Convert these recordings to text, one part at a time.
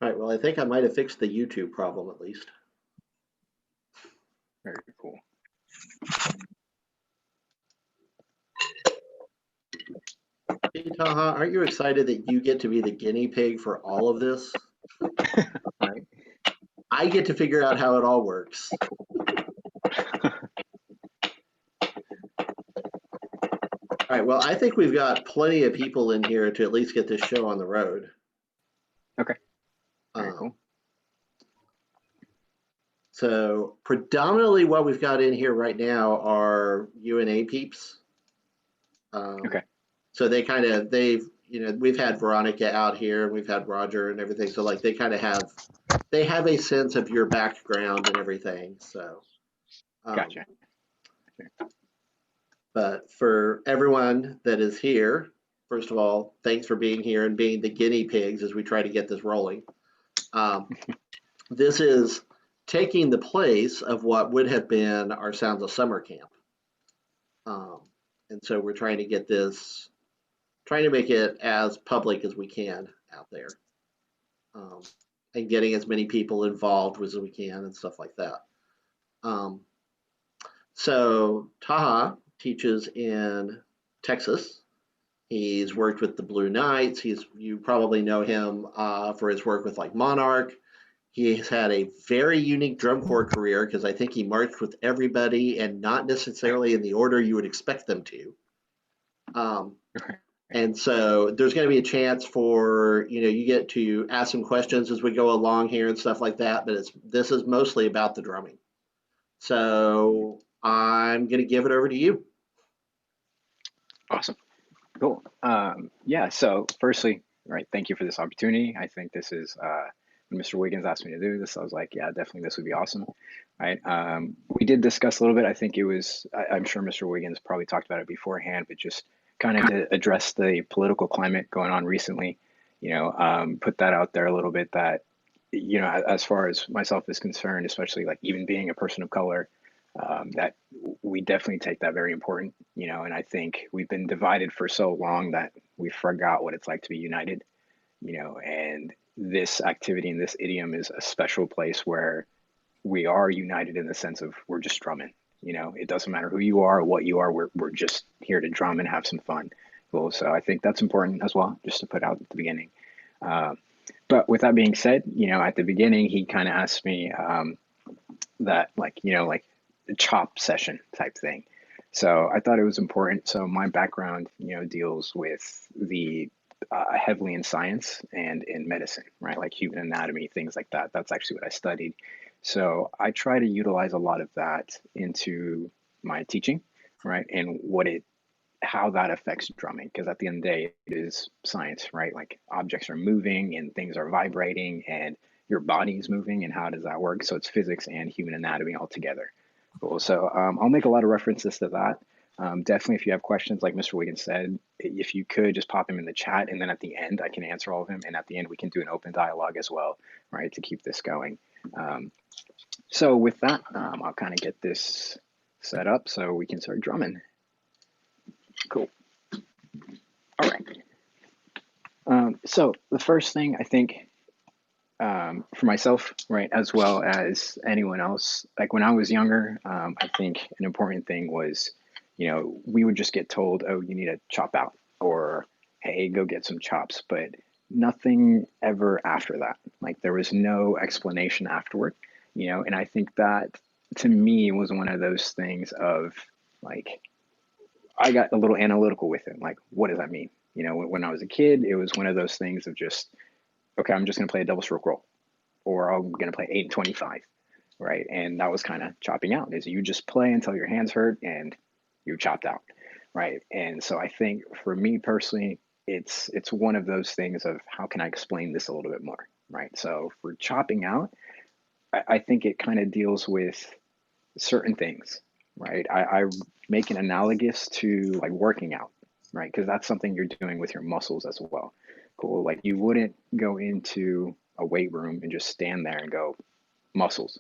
All right, well, I think I might have fixed the YouTube problem at least. Very cool. Hey, Taha, aren't you excited that you get to be the guinea pig for all of this? Right. I get to figure out how it all works. All right, well, I think we've got plenty of people in here to at least get this show on the road. Okay. Very cool. So predominantly what we've got in here right now are UNA peeps. Okay. So we've had Veronica out here, and we've had Roger and everything. So like they kind of have a sense of your background and everything. So Gotcha. But for everyone that is here, first of all, thanks for being here and being the guinea pigs as we try to get this rolling. This is taking the place of what would have been our Sounds of Summer camp. And so we're trying to make it as public as we can out there. And getting as many people involved as we can and stuff like that. So Taha teaches in Texas. He's worked with the Blue Knights. You probably know him for his work with like Monarch. He's had a very unique drum corps career because I think he marched with everybody and not necessarily in the order you would expect them to. And so there's going to be a chance for, you get to ask some questions as we go along here and stuff like that. But this is mostly about the drumming. So I'm going to give it over to you. Awesome. Cool. Yeah. So firstly, right, thank you for this opportunity. I think this is when Mr. Wiggins asked me to do this, I was like, yeah, definitely this would be awesome. Right. We did discuss a little bit. I think I'm sure Mr. Wiggins probably talked about it beforehand, but just kind of to address the political climate going on recently, put that out there a little bit that, as far as myself is concerned, especially like even being a person of color, that we definitely take that very important, and I think we've been divided for so long that we forgot what it's like to be united, and this activity and this idiom is a special place where we are united in the sense of we're just drumming. It doesn't matter who you are or what you are, we're just here to drum and have some fun. Cool. So I think that's important as well, just to put out at the beginning. But with that being said, at the beginning, he kind of asked me that, like the chop session type thing. So I thought it was important. So my background, deals with the heavily in science and in medicine, right? Like human anatomy, things like that. That's actually what I studied. So I try to utilize a lot of that into my teaching, right? And how that affects drumming. Because at the end of the day, it is science, right? Like objects are moving and things are vibrating and your body is moving, and how does that work? So it's physics and human anatomy all together. Cool. So I'll make a lot of references to that. Definitely, if you have questions, like Mr. Wiggins said, if you could just pop them in the chat, and then at the end, I can answer all of them. And at the end, we can do an open dialogue as well, right, to keep this going. So with that, I'll kind of get this set up so we can start drumming. Cool. All right. So the first thing I think, for myself, right, as well as anyone else, like when I was younger, I think an important thing was, we would just get told, oh, you need to chop out, or hey, go get some chops, but nothing ever after that. Like there was no explanation afterward, and I think that to me was one of those things of like, I got a little analytical with it. Like, what does that mean? When I was a kid, it was one of those things of just, okay, I'm just going to play a double stroke roll, or I'm going to play 8-25, right? And that was kind of chopping out, is you just play until your hands hurt and you're chopped out, right? And so I think for me personally, it's one of those things of how can I explain this a little bit more, right? So for chopping out, I think it kind of deals with certain things, right? I make an analogous to like working out, right? Because that's something you're doing with your muscles as well. Cool. Like you wouldn't go into a weight room and just stand there and go muscles,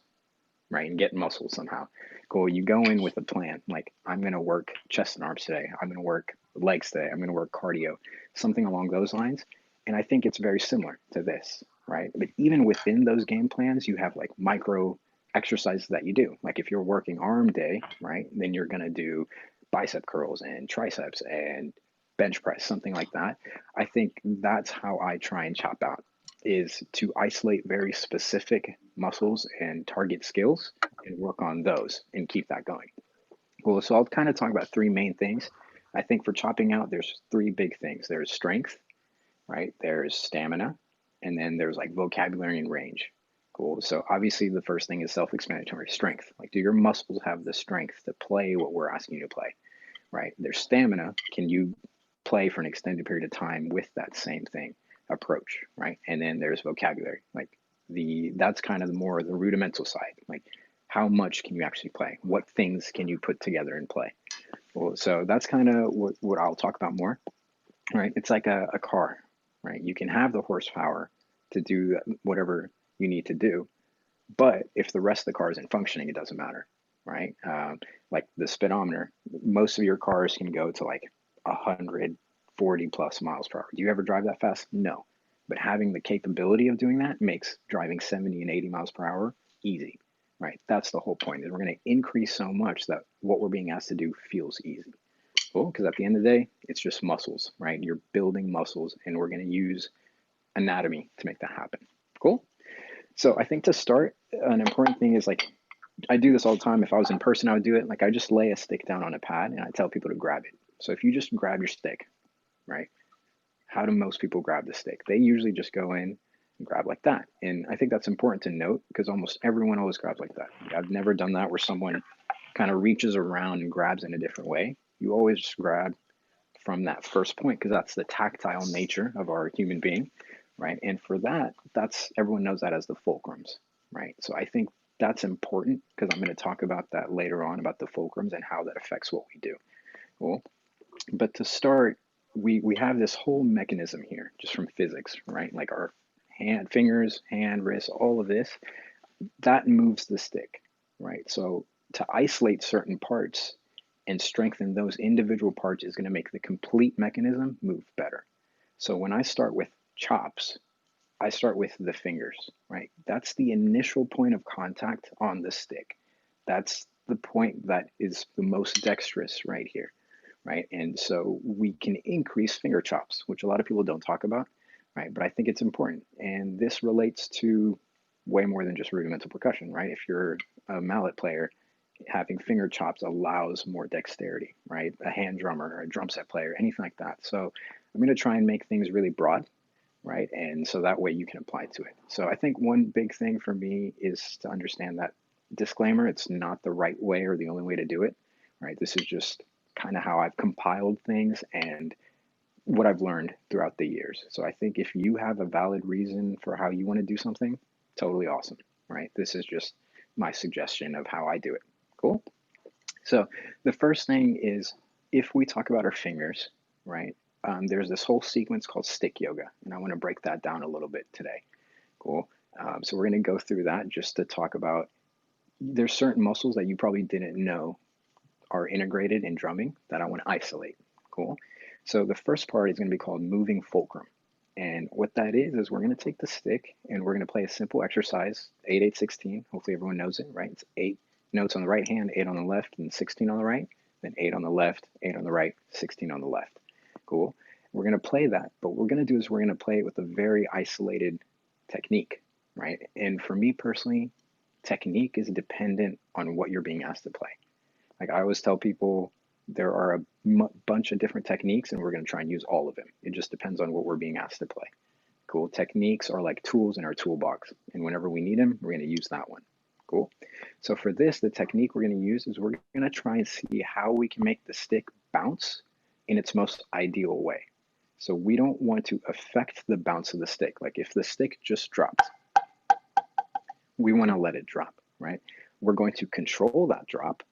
right? And get muscles somehow. Cool. You go in with a plan. Like I'm going to work chest and arms today. I'm going to work legs today. I'm going to work cardio, something along those lines. And I think it's very similar to this, right? But even within those game plans, you have like micro exercises that you do. Like if you're working arm day, right, then you're going to do bicep curls and triceps and bench press, something like that. I think that's how I try and chop out, is to isolate very specific muscles and target skills and work on those and keep that going. Well, so I'll kind of talk about three main things. I think for chopping out, there's three big things. There's strength, right? There's stamina, and then there's like vocabulary and range. Cool. So obviously the first thing is self-explanatory: strength. Like, do your muscles have the strength to play what we're asking you to play, right? There's stamina. Can you play for an extended period of time with that same thing approach, right? And then there's vocabulary. Like that's kind of the more the rudimental side. Like, how much can you actually play? What things can you put together and play? Well, so that's kind of what I'll talk about more, right? It's like a car, right? You can have the horsepower to do whatever you need to do, but if the rest of the car isn't functioning, it doesn't matter, right? Like the speedometer, most of your cars can go to like 140 plus miles per hour. Do you ever drive that fast? No. But having the capability of doing that makes driving 70 and 80 miles per hour easy, right? That's the whole point, is we're going to increase so much that what we're being asked to do feels easy. Cool, because at the end of the day, it's just muscles, right? You're building muscles, and we're going to use anatomy to make that happen. Cool. So I think to start, an important thing is like, I do this all the time. If I was in person, I would do it. Like, I just lay a stick down on a pad and I tell people to grab it. So if you just grab your stick, right? How do most people grab the stick? They usually just go in and grab like that. And I think that's important to note, because almost everyone always grabs like that. I've never done that where someone kind of reaches around and grabs in a different way. You always just grab from that first point, because that's the tactile nature of our human being, right? And for that, that's, everyone knows that as the fulcrums, right? So I think that's important, because I'm going to talk about that later on, about the fulcrums and how that affects what we do. Cool. But to start, we have this whole mechanism here just from physics, right? Like our fingers, hand, wrist, all of this, that moves the stick, right? So to isolate certain parts and strengthen those individual parts is going to make the complete mechanism move better. So when I start with chops, I start with the fingers, right? That's the initial point of contact on the stick. That's the point that is the most dexterous right here, right? And so we can increase finger chops, which a lot of people don't talk about, right? But I think it's important. And this relates to way more than just rudimental percussion, right? If you're a mallet player, having finger chops allows more dexterity, right? A hand drummer or a drum set player, anything like that. So I'm going to try and make things really broad, right? And so that way you can apply to it. So I think one big thing for me is to understand that disclaimer: it's not the right way or the only way to do it, right? This is just kind of how I've compiled things and what I've learned throughout the years. So I think if you have a valid reason for how you want to do something, totally awesome, right? This is just my suggestion of how I do it. Cool. So the first thing is, if we talk about our fingers, right? There's this whole sequence called stick yoga, and I want to break that down a little bit today. Cool. So we're going to go through that just to talk about, there's certain muscles that you probably didn't know are integrated in drumming that I want to isolate. Cool. So the first part is going to be called moving fulcrum. And what that is we're going to take the stick and we're going to play a simple exercise, 8, 8, 16. Hopefully everyone knows it, right? It's 8 notes on the right hand, 8 on the left, and 16 on the right. Then 8 on the left, 8 on the right, 16 on the left. Cool. We're going to play that, but what we're going to do is we're going to play it with a very isolated technique, right? And for me personally, technique is dependent on what you're being asked to play. Like I always tell people, there are a bunch of different techniques and we're going to try and use all of them. It just depends on what we're being asked to play. Cool. Techniques are like tools in our toolbox, and whenever we need them, we're going to use that one. Cool. So for this, the technique we're going to use is we're going to try and see how we can make the stick bounce in its most ideal way. So we don't want to affect the bounce of the stick. Like if the stick just drops, we want to let it drop, right? We're going to control that drop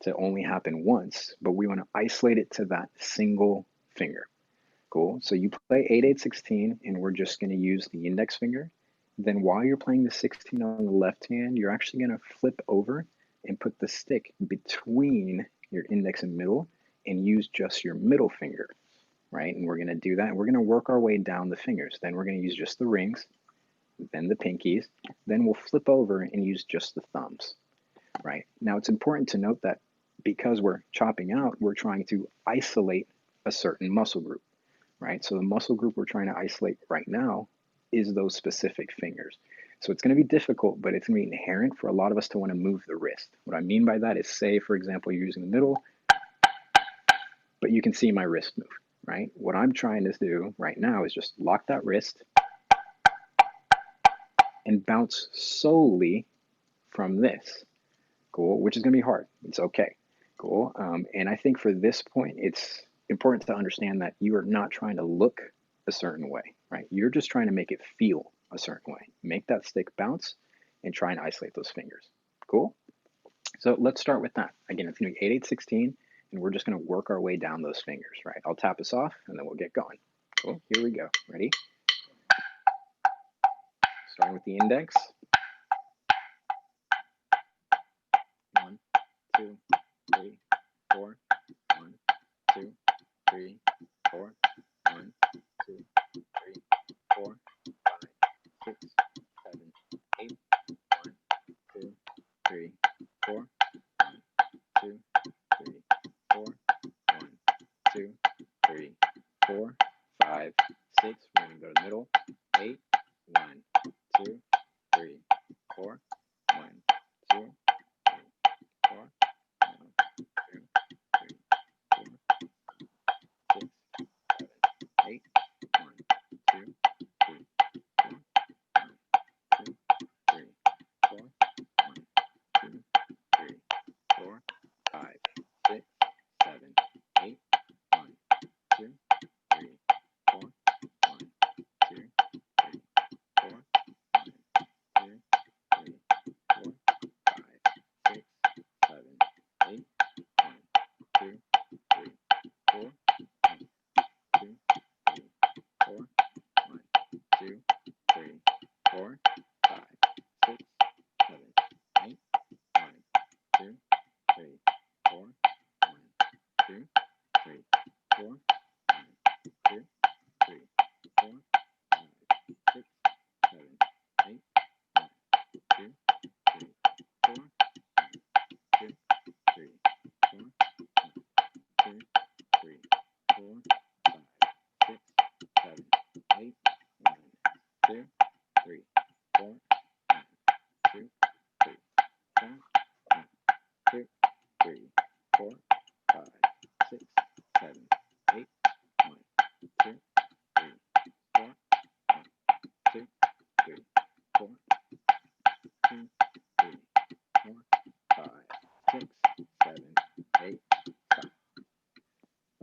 to only happen once, but we want to isolate it to that single finger. Cool. So you play 8, 8, 16, and we're just going to use the index finger. Then while you're playing the 16 on the left hand, you're actually going to flip over and put the stick between your index and middle and use just your middle finger right? And we're going to do that. We're going to work our way down the fingers. Then we're going to use just the rings, then the pinkies. Then we'll flip over and use just the thumbs, right? Now, it's important to note that because we're chopping out, we're trying to isolate a certain muscle group, right? So the muscle group we're trying to isolate right now is those specific fingers. So it's going to be difficult, but it's going to be inherent for a lot of us to want to move the wrist. What I mean by that is, say, for example, you're using the middle, but you can see my wrist move, right? What I'm trying to do right now is just lock that wrist and bounce solely from this. Cool, which is going to be hard. It's okay. Cool. And I think for this point, it's important to understand that you are not trying to look a certain way, right? You're just trying to make it feel a certain way. Make that stick bounce and try and isolate those fingers. Cool? So let's start with that. Again, it's going to be 8, 8, 16, and we're just going to work our way down those fingers, right? I'll tap us off, and then we'll get going. Cool. Here we go. Ready? Starting with the index. 1, 2, 3, 4. 1, 2, 3, 4. 1, 2, 3, 4, 5, 6, 7, 8. 1, 2, 3, 4. 1, 2, 3, 4. 1, 2, 3, 4, 5, 6. We're going to go to the middle. 8. 1, 2, 3, 4. 1, 2, 3, 4. 1, 2, 3, 4. 6, 7, 8. 1, 2, 3, 4. 1, 2, 3, 4. 1, 2, 3, 4, 5, 6, 7, 8. 1, 2, 3, 4. 1, 2, 3, 4. 1, 2, 3, 4, 5, 6, 7, 8. 1, 2, 3, 4. 1, 2, 3, 4. 1, 2, 3, 4, 5, 6, 7, 8. 1, 2, 3, 4. 1, 2, 3, 4. 1, 2, 3, 4. 5, 6, 7, 8. 1, 2, 3, 4. 1, 2, 3, 4. 1, 2, 3, 4. 5, 6, 7, 8. 1, 2, 3, 4. 1, 2, 3, 4. 1, 2, 3, 4. 5, 6, 7, 8. 1, 2, 3, 4. 1, 2, 3, 4. 2, 3, 4. 5, 6, 7, 8. Stop.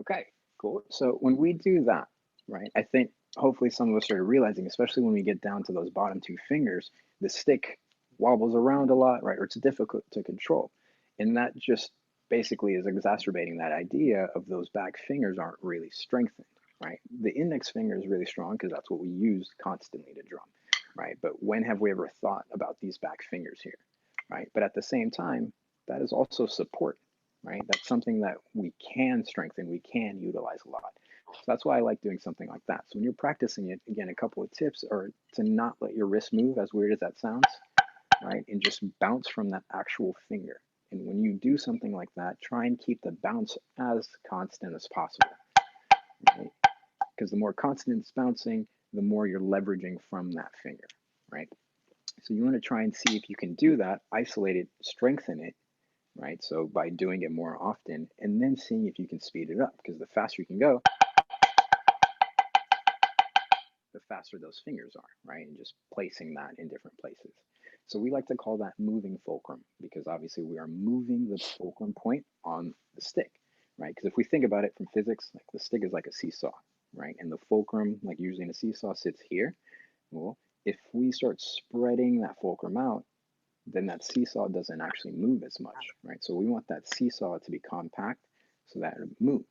Okay, cool. So when we do that, right, I think hopefully some of us started realizing, especially when we get down to those bottom two fingers, the stick wobbles around a lot, right, or it's difficult to control. And that just basically is exacerbating that idea of those back fingers aren't really strengthened, right? The index finger is really strong because that's what we use constantly to drum, right? But when have we ever thought about these back fingers here, right? But at the same time, that is also support, right? That's something that we can strengthen, we can utilize a lot. So that's why I like doing something like that. So when you're practicing it, again, a couple of tips are to not let your wrist move, as weird as that sounds, right? And just bounce from that actual finger. And when you do something like that, try and keep the bounce as constant as possible, right? Because the more constant it's bouncing, the more you're leveraging from that finger, right? So you want to try and see if you can do that, isolate it, strengthen it, right? So by doing it more often and then seeing if you can speed it up, because the faster you can go, the faster those fingers are, right? And just placing that in different places. So we like to call that moving fulcrum because obviously we are moving the fulcrum point on the stick, right? Because if we think about it from physics, like the stick is like a seesaw, right? And the fulcrum, like usually in a seesaw, sits here. Well, if we start spreading that fulcrum out, then that seesaw doesn't actually move as much, right? So we want that seesaw to be compact so that it moves.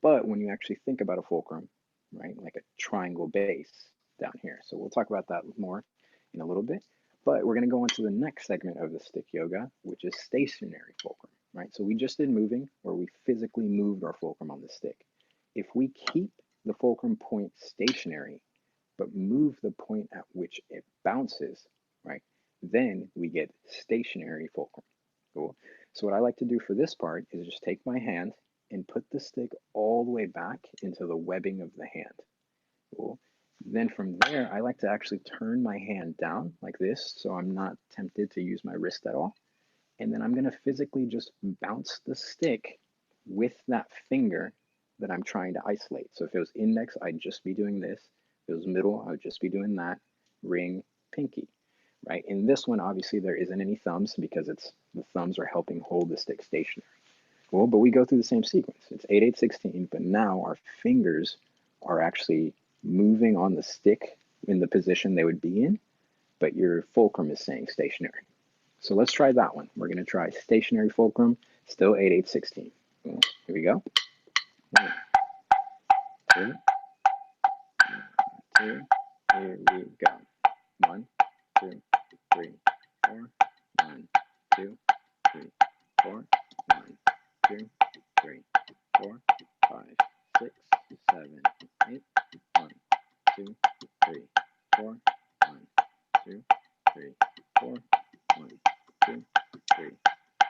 But when you actually think about a fulcrum, right, like a triangle base down here. So we'll talk about that more in a little bit. But we're going to go on to the next segment of the stick yoga, which is stationary fulcrum, right? So we just did moving, where we physically moved our fulcrum on the stick. If we keep the fulcrum point stationary, but move the point at which it bounces, right, then we get stationary fulcrum. Cool. So what I like to do for this part is just take my hand and put the stick all the way back into the webbing of the hand. Cool. Then from there, I like to actually turn my hand down like this so I'm not tempted to use my wrist at all. And then I'm going to physically just bounce the stick with that finger that I'm trying to isolate. So if it was index, I'd just be doing this. If it was middle, I would just be doing that. Ring, pinky, right? In this one, obviously, there isn't any thumbs because the thumbs are helping hold the stick stationary. Cool, but we go through the same sequence. It's 8, 8, 16, but now our fingers are actually moving on the stick in the position they would be in, but your fulcrum is staying stationary. So let's try that one. We're going to try stationary fulcrum, still 8, 8, 16. Here we go. 1, 2, 2. Here we go. 1, 2, 3, 4. 1, 2, 3, 4. 1, 2, 3, 4, 5, 6, 7, 8. 1, 2, 3, 4. 1, 2, 3, 4. 1, 2, 3,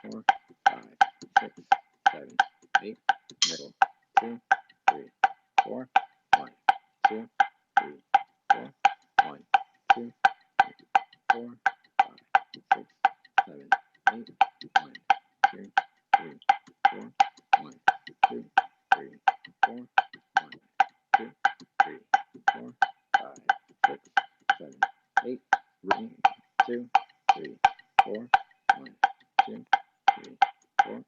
4, 5, 6, 7, 8. Middle. 2, 3, 4. 1, 2, 3, 4. 1, 2, 3, 4, 5, 6, 7, 8. 1, 2, 3, 4. 1, 2, 3, 4. 1, 2, 3, 4, 5, 6, 7, 8. Ring. 2, 3, 4. 1, 2, 3, 4.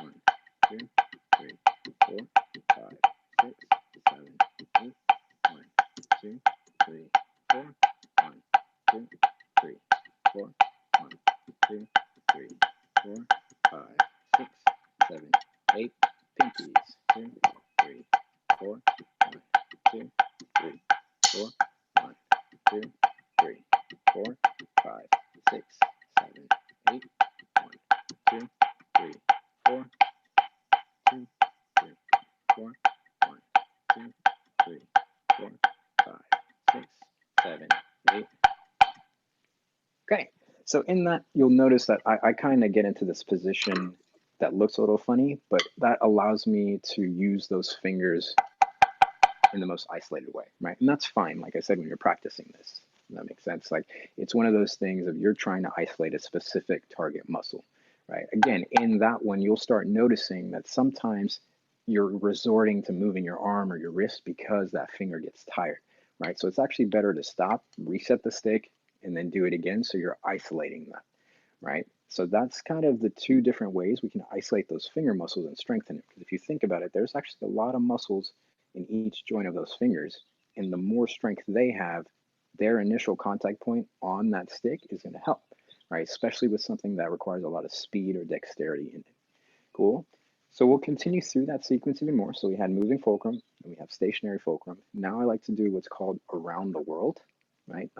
1, 2, 3, 4. 5, 6, 7, 8. 1, 2, 3, 4. 1, 2, 3, 4. 1, 2, 3, 4. 5, 6, 7, 8. Pinkies. 2, 3, 4. 1, 2, 3, 4. 1, 2, 3, 4. 5, 6, 7, 8. 1, 2, 3, 4. 2, 3, 4. 1, 2, 3, 4. 5, 6, 7, 8. Okay, so in that, you'll notice that I kind of get into this position that looks a little funny, but that allows me to use those fingers in the most isolated way, right? And that's fine, like I said, when you're practicing this. That makes sense. Like, it's one of those things of you're trying to isolate a specific target muscle, right? Again, in that one, you'll start noticing that sometimes you're resorting to moving your arm or your wrist because that finger gets tired, right? So it's actually better to stop, reset the stick, and then do it again so you're isolating that, right? So that's kind of the two different ways we can isolate those finger muscles and strengthen it. Because if you think about it, there's actually a lot of muscles in each joint of those fingers, and the more strength they have, their initial contact point on that stick is going to help, right? Especially with something that requires a lot of speed or dexterity in it. Cool. So we'll continue through that sequence even more. So we had moving fulcrum and we have stationary fulcrum. Now I like to do what's called around the world, right?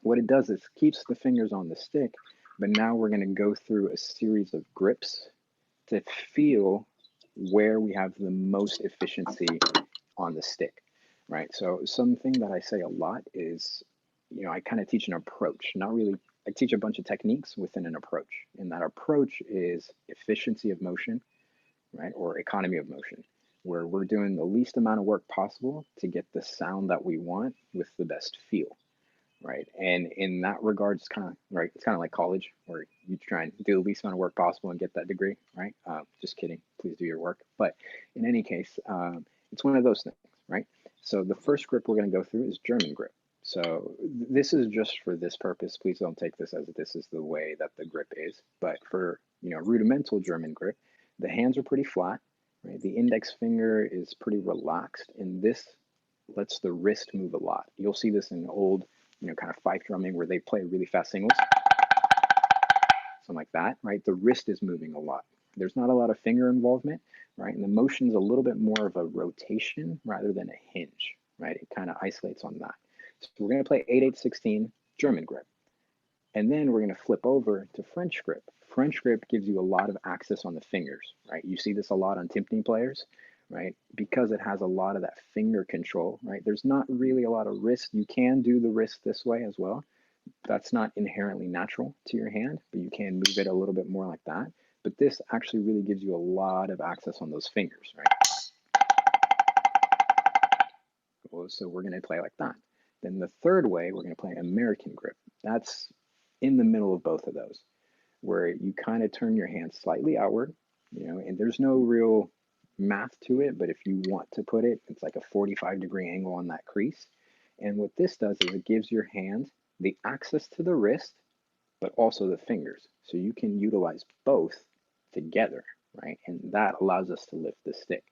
What it does is keeps the fingers on the stick, but now we're going to go through a series of grips to feel where we have the most efficiency on the stick, right? So something that I say a lot is, I kind of teach an approach, not really, I teach a bunch of techniques within an approach. And that approach is efficiency of motion, right? Or economy of motion, where we're doing the least amount of work possible to get the sound that we want with the best feel. Right. And in that regard, it's kind of right. It's kind of like college where you try and do the least amount of work possible and get that degree. Right. Just kidding. Please do your work. But in any case, it's one of those things. Right. So the first grip we're going to go through is German grip. So this is just for this purpose. Please don't take this as this is the way that the grip is. But for rudimental German grip, the hands are pretty flat. Right. The index finger is pretty relaxed, and this lets the wrist move a lot. You'll see this in old kind of fife drumming where they play really fast singles, something like that, right? The wrist is moving a lot. There's not a lot of finger involvement, right? And the motion's a little bit more of a rotation rather than a hinge, right? It kind of isolates on that. So we're going to play 8-8-16 German grip. And then we're going to flip over to French grip. French grip gives you a lot of access on the fingers, right? You see this a lot on timpani players, right? Because it has a lot of that finger control, right? There's not really a lot of wrist. You can do the wrist this way as well. That's not inherently natural to your hand, but you can move it a little bit more like that. But this actually really gives you a lot of access on those fingers, right? So we're going to play like that. Then the third way, we're going to play American grip. That's in the middle of both of those, where you kind of turn your hand slightly outward, and there's no real math to it, but if you want to put it, it's like a 45-degree angle on that crease. And what this does is it gives your hand the access to the wrist, but also the fingers. So you can utilize both together, right? And that allows us to lift the stick.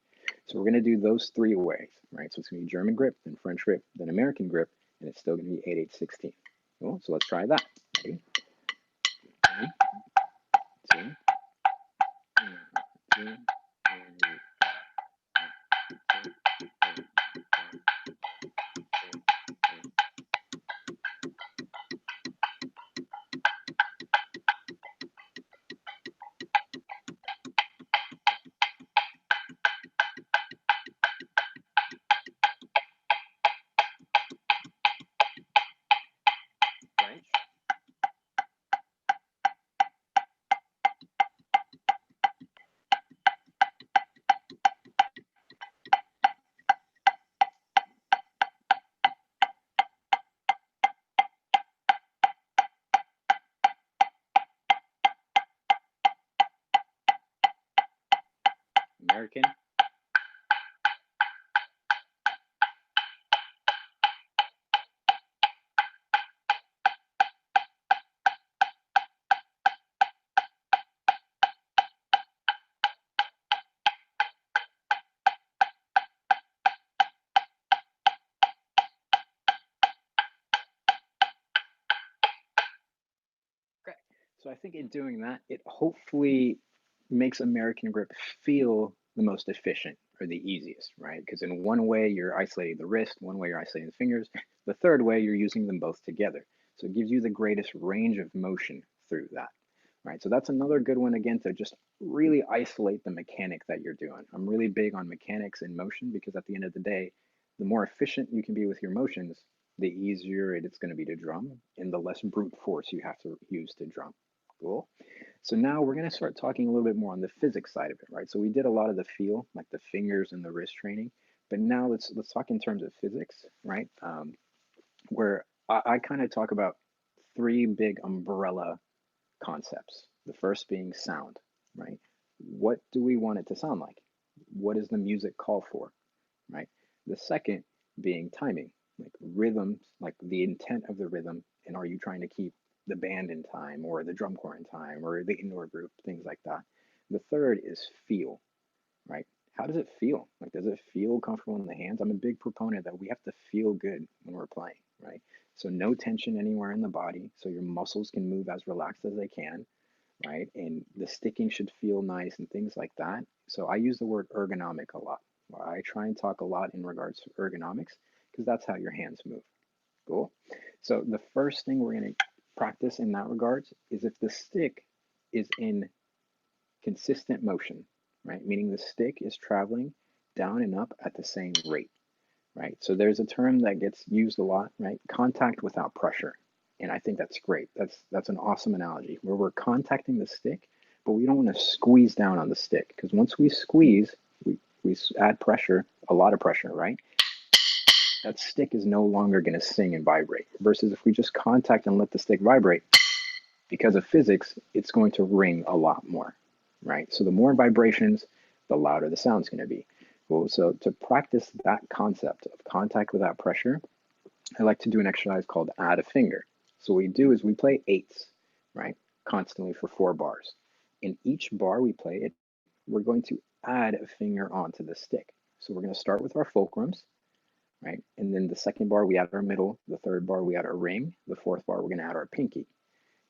So we're going to do those three ways, right? So it's going to be German grip, then French grip, then American grip, and it's still going to be 8/8/16. Cool. So let's try that. Ready? 1, 2, 2, 3. French. American. Okay. So I think in doing that, it hopefully makes American grip feel the most efficient or the easiest, right? Because in one way you're isolating the wrist, one way you're isolating the fingers, the third way you're using them both together. So it gives you the greatest range of motion through that, right? So that's another good one again to just really isolate the mechanic that you're doing. I'm really big on mechanics in motion because at the end of the day, the more efficient you can be with your motions, the easier it's going to be to drum and the less brute force you have to use to drum. Cool. So now we're going to start talking a little bit more on the physics side of it, right? So we did a lot of the feel, like the fingers and the wrist training, but now let's talk in terms of physics, right? Where I kind of talk about three big umbrella concepts. The first being sound, right? What do we want it to sound like? What does the music call for, right? The second being timing, like rhythms, like the intent of the rhythm, and are you trying to keep the band in time or the drum corps in time or the indoor group, things like that. The third is feel, right? How does it feel? Like, does it feel comfortable in the hands? I'm a big proponent that we have to feel good when we're playing, right? So no tension anywhere in the body, so your muscles can move as relaxed as they can, right? And the sticking should feel nice and things like that. So I use the word ergonomic a lot. I try and talk a lot in regards to ergonomics because that's how your hands move. Cool. So the first thing we're going to practice in that regards is if the stick is in consistent motion, right? Meaning the stick is traveling down and up at the same rate, right? So there's a term that gets used a lot, right? Contact without pressure. And I think that's great. That's an awesome analogy where we're contacting the stick, but we don't want to squeeze down on the stick because once we squeeze, we add pressure, a lot of pressure, right? That stick is no longer going to sing and vibrate. Versus if we just contact and let the stick vibrate, because of physics, it's going to ring a lot more, right? So the more vibrations, the louder the sound's going to be. Well, so to practice that concept of contact without pressure, I like to do an exercise called add a finger. So what we do is we play eights, right? Constantly for 4 bars. In each bar we play it, we're going to add a finger onto the stick. So we're going to start with our fulcrums, right? And then the second bar we add our middle, the third bar we add our ring, the fourth bar we're going to add our pinky.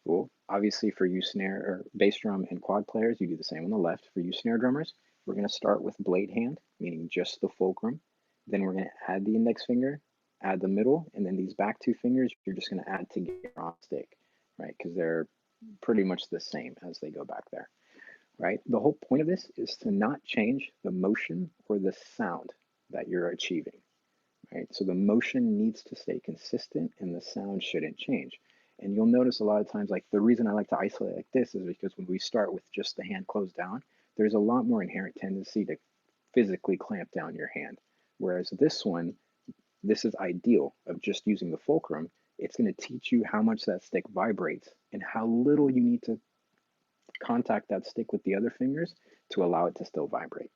Cool. Obviously for you snare or bass drum and quad players, you do the same on the left. For you snare drummers, we're going to start with blade hand, meaning just the fulcrum. Then we're going to add the index finger, add the middle, and then these back 2 fingers, you're just going to add together on stick, right? Because they're pretty much the same as they go back there. right? The whole point of this is to not change the motion or the sound that you're achieving, right? So the motion needs to stay consistent and the sound shouldn't change. And you'll notice a lot of times, like the reason I like to isolate like this is because when we start with just the hand closed down, there's a lot more inherent tendency to physically clamp down your hand. Whereas this one, this is ideal of just using the fulcrum. It's going to teach you how much that stick vibrates and how little you need to contact that stick with the other fingers to allow it to still vibrate.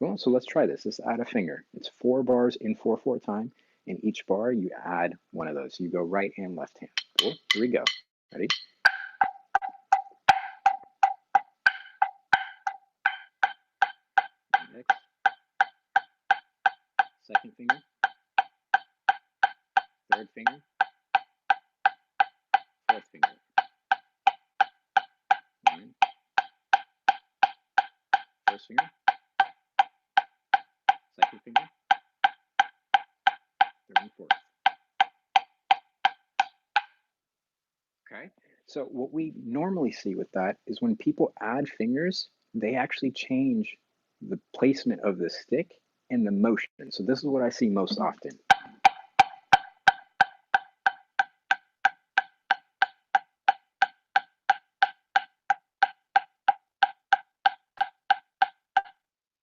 Well, so let's try this. Let's add a finger. It's 4 bars in 4/4 time. In each bar, you add one of those. So you go right and left hand. Cool. Here we go. Ready? Next. Second finger. Third finger. Fourth finger. One. First finger. Second finger. Third and fourth. Okay. So what we normally see with that is when people add fingers, they actually change the placement of the stick and the motion. So this is what I see most often.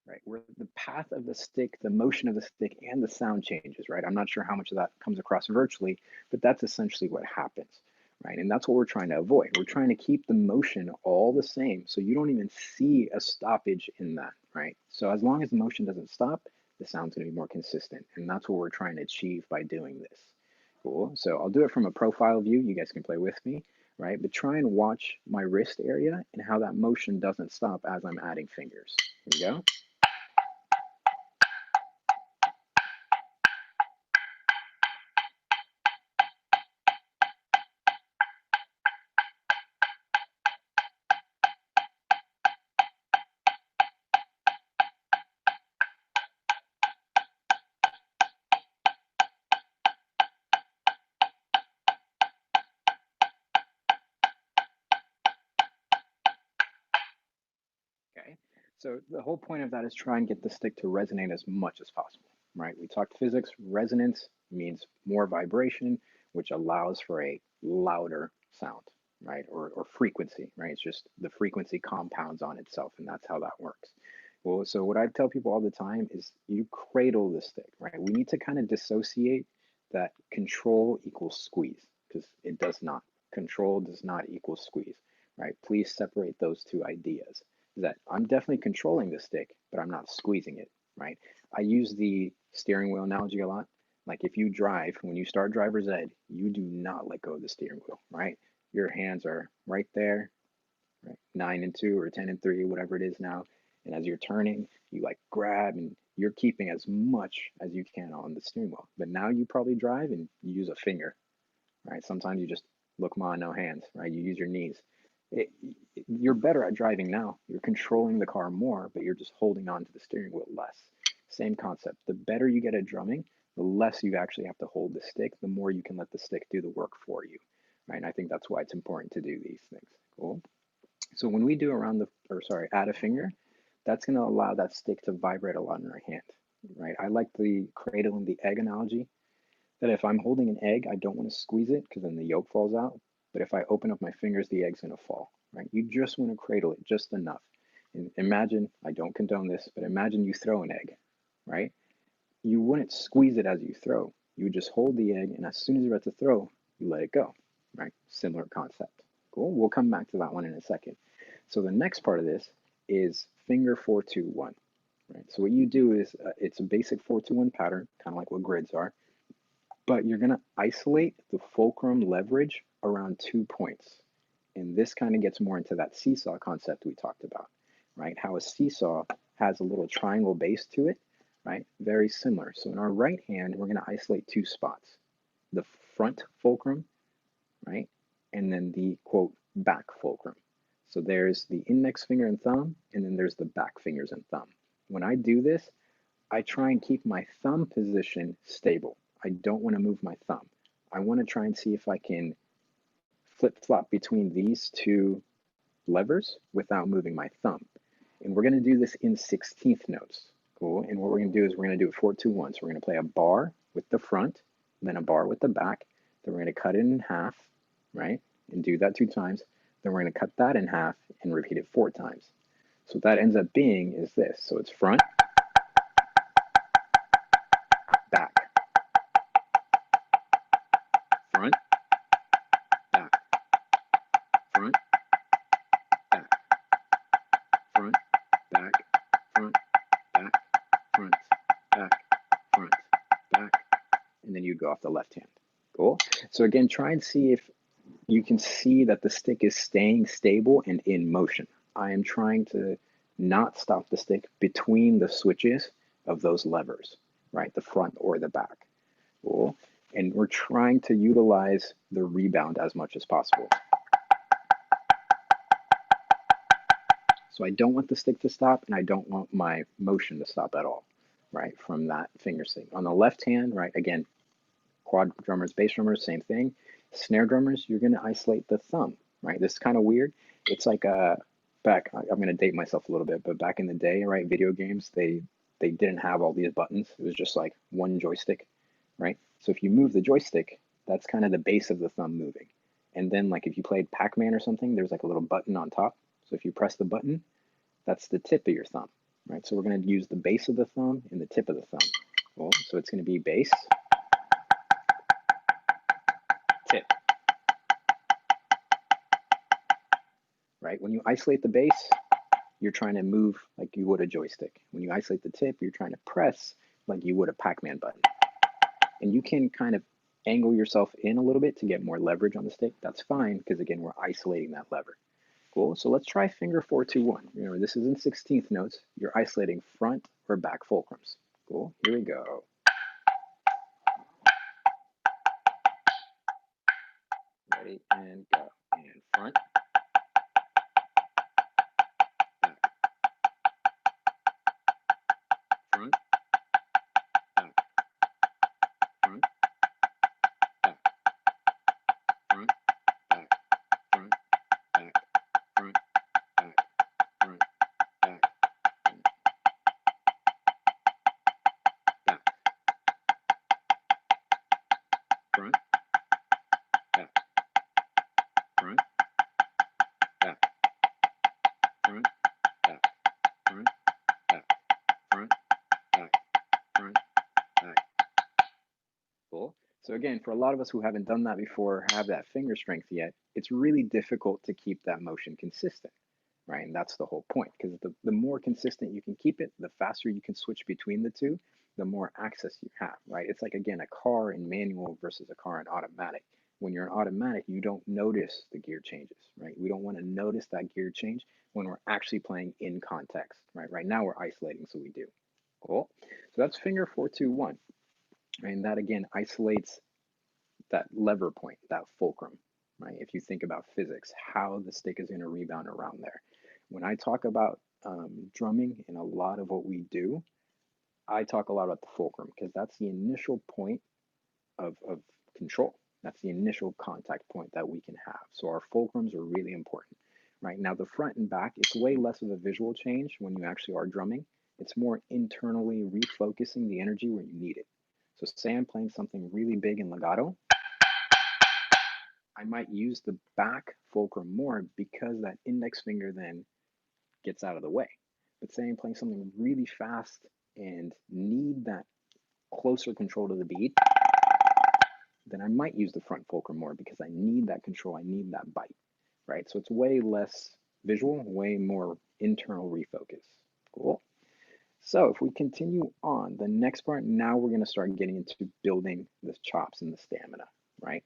Right, where the path of the stick, the motion of the stick, and the sound changes, right? I'm not sure how much of that comes across virtually, but that's essentially what happens, right? And that's what we're trying to avoid. We're trying to keep the motion all the same so you don't even see a stoppage in that, right? So as long as the motion doesn't stop, the sound's going to be more consistent, and that's what we're trying to achieve by doing this. Cool. So I'll do it from a profile view. You guys can play with me, right? But try and watch my wrist area and how that motion doesn't stop as I'm adding fingers. Here we go. Okay. So the whole point of that is try and get the stick to resonate as much as possible, right? We talked physics. Resonance means more vibration, which allows for a louder sound, right? Or frequency, right? It's just the frequency compounds on itself, and that's how that works. Well, so what I tell people all the time is you cradle the stick, right? We need to kind of dissociate that control equals squeeze because it does not. Control does not equal squeeze, right? Please separate those two ideas is that I'm definitely controlling the stick, but I'm not squeezing it, right? I use the steering wheel analogy a lot. Like if you drive, when you start driver's ed, you do not let go of the steering wheel, right? Your hands are right there, right? 9 and 2 or 10 and 3, whatever it is now. And as you're turning, you like grab and you're keeping as much as you can on the steering wheel. But now you probably drive and you use a finger, right? Sometimes you just look ma, no hands, right? You use your knees. It, you're better at driving now. You're controlling the car more, but you're just holding on to the steering wheel less. Same concept. The better you get at drumming, the less you actually have to hold the stick, the more you can let the stick do the work for you, right? And I think that's why it's important to do these things. Cool. So when we do add a finger, that's going to allow that stick to vibrate a lot in our hand, right? I like the cradle and the egg analogy that if I'm holding an egg, I don't want to squeeze it because then the yolk falls out. But if I open up my fingers, the egg's going to fall, right? You just want to cradle it just enough. And imagine, I don't condone this, but imagine you throw an egg, right? You wouldn't squeeze it as you throw. You would just hold the egg, and as soon as you're about to throw, you let it go, right? Similar concept. Cool. We'll come back to that one in a second. So the next part of this is finger 4-2-1, right? So what you do is it's a basic 4-2-1 pattern, kind of like what grids are, but you're going to isolate the fulcrum leverage around 2 points. And this kind of gets more into that seesaw concept we talked about, right? How a seesaw has a little triangle base to it, right? Very similar. So in our right hand, we're going to isolate 2 spots, the front fulcrum, right? And then the quote back fulcrum. So there's the index finger and thumb, and then there's the back fingers and thumb. When I do this, I try and keep my thumb position stable. I don't want to move my thumb. I want to try and see if I can flip flop between these two levers without moving my thumb. And we're going to do this in 16th notes. Cool. And what we're going to do is we're going to do it 4-2-1. So we're going to play a bar with the front, then a bar with the back. Then we're going to cut it in half, right? And do that 2 times. Then we're going to cut that in half and repeat it 4 times. So what that ends up being is this. So it's front, back, front, back, front, back, front, back, front, back, front, back, front, back, and then you go off the left hand. Cool. So again, try and see if you can see that the stick is staying stable and in motion. I am trying to not stop the stick between the switches of those levers, right? The front or the back. Cool. And we're trying to utilize the rebound as much as possible. So I don't want the stick to stop, and I don't want my motion to stop at all, right? From that finger stick. On the left hand, right, again, quad drummers, bass drummers, same thing. Snare drummers, you're going to isolate the thumb, right? This is kind of weird. It's like I'm going to date myself a little bit, but back in the day, right, video games, they didn't have all these buttons. It was just like one joystick, right? So if you move the joystick, that's kind of the base of the thumb moving. And then like if you played Pac-Man or something, there's like a little button on top. So if you press the button, that's the tip of your thumb, right? So we're going to use the base of the thumb and the tip of the thumb. Cool. So it's going to be bass, tip, right? When you isolate the bass, you're trying to move like you would a joystick. When you isolate the tip, you're trying to press like you would a Pac-Man button. And you can kind of angle yourself in a little bit to get more leverage on the stick. That's fine, because again, we're isolating that lever. Cool, so let's try finger 4-2-1. Remember, this is in 16th notes. You're isolating front or back fulcrums. Cool, here we go. Ready, and go. And front, back, front, back, front, back, front, back, front, back, front, back, front, back, back, front, back, front, back, front, back, front, back, front, back, front, back. Cool. So again, for a lot of us who haven't done that before, have that finger strength yet, it's really difficult to keep that motion consistent, right? And that's the whole point, because the more consistent you can keep it, the faster you can switch between the two, the more access you have, right? It's like, again, a car in manual versus a car in automatic. When you're in automatic, you don't notice the gear changes, right? We don't want to notice that gear change when we're actually playing in context, right? Right now we're isolating, so we do. Cool. So that's finger 4-2-1. And that again isolates that lever point, that fulcrum, right? If you think about physics, how the stick is going to rebound around there. When I talk about drumming and a lot of what we do, I talk a lot about the fulcrum, because that's the initial point of control. That's the initial contact point that we can have. So our fulcrums are really important, right? Now the front and back, it's way less of a visual change when you actually are drumming. It's more internally refocusing the energy where you need it. So say I'm playing something really big in legato, I might use the back fulcrum more because that index finger then gets out of the way. But say I'm playing something really fast and need that closer control to the beat, then I might use the front fulcrum more because I need that control, I need that bite, right? So it's way less visual, way more internal refocus. Cool. So if we continue on, the next part, now we're going to start getting into building the chops and the stamina, right?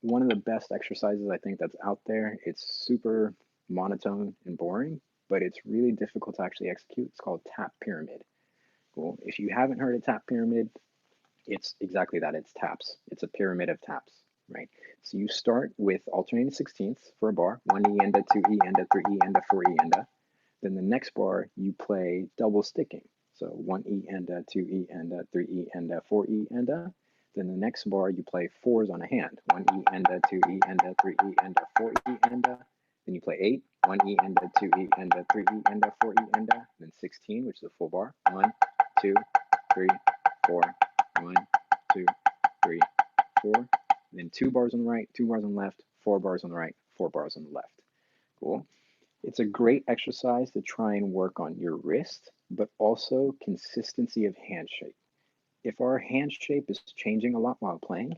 One of the best exercises I think that's out there, it's super monotone and boring, but it's really difficult to actually execute. It's called tap pyramid. Cool. If you haven't heard of tap pyramid, it's exactly that. It's taps. It's a pyramid of taps, right? So you start with alternating 16ths for a bar, 1 E enda, 2 E enda, 3 E enda, 4 E enda. Then the next bar, you play double sticking. So 1 E enda, 2 E enda, 3 E enda, 4 E enda. Then the next bar, you play fours on a hand. 1 E enda, 2 E enda, 3 E enda, 4 E enda. Then you play 8, 1 E enda, 2 E enda, 3 E enda, 4 E enda, then 16, which is a full bar. 1, 2, 3, 4. 1, 2, 3, 4. Then 2 bars on the right, 2 bars on the left, 4 bars on the right, 4 bars on the left. Cool. It's a great exercise to try and work on your wrist, but also consistency of hand shape. If our hand shape is changing a lot while playing,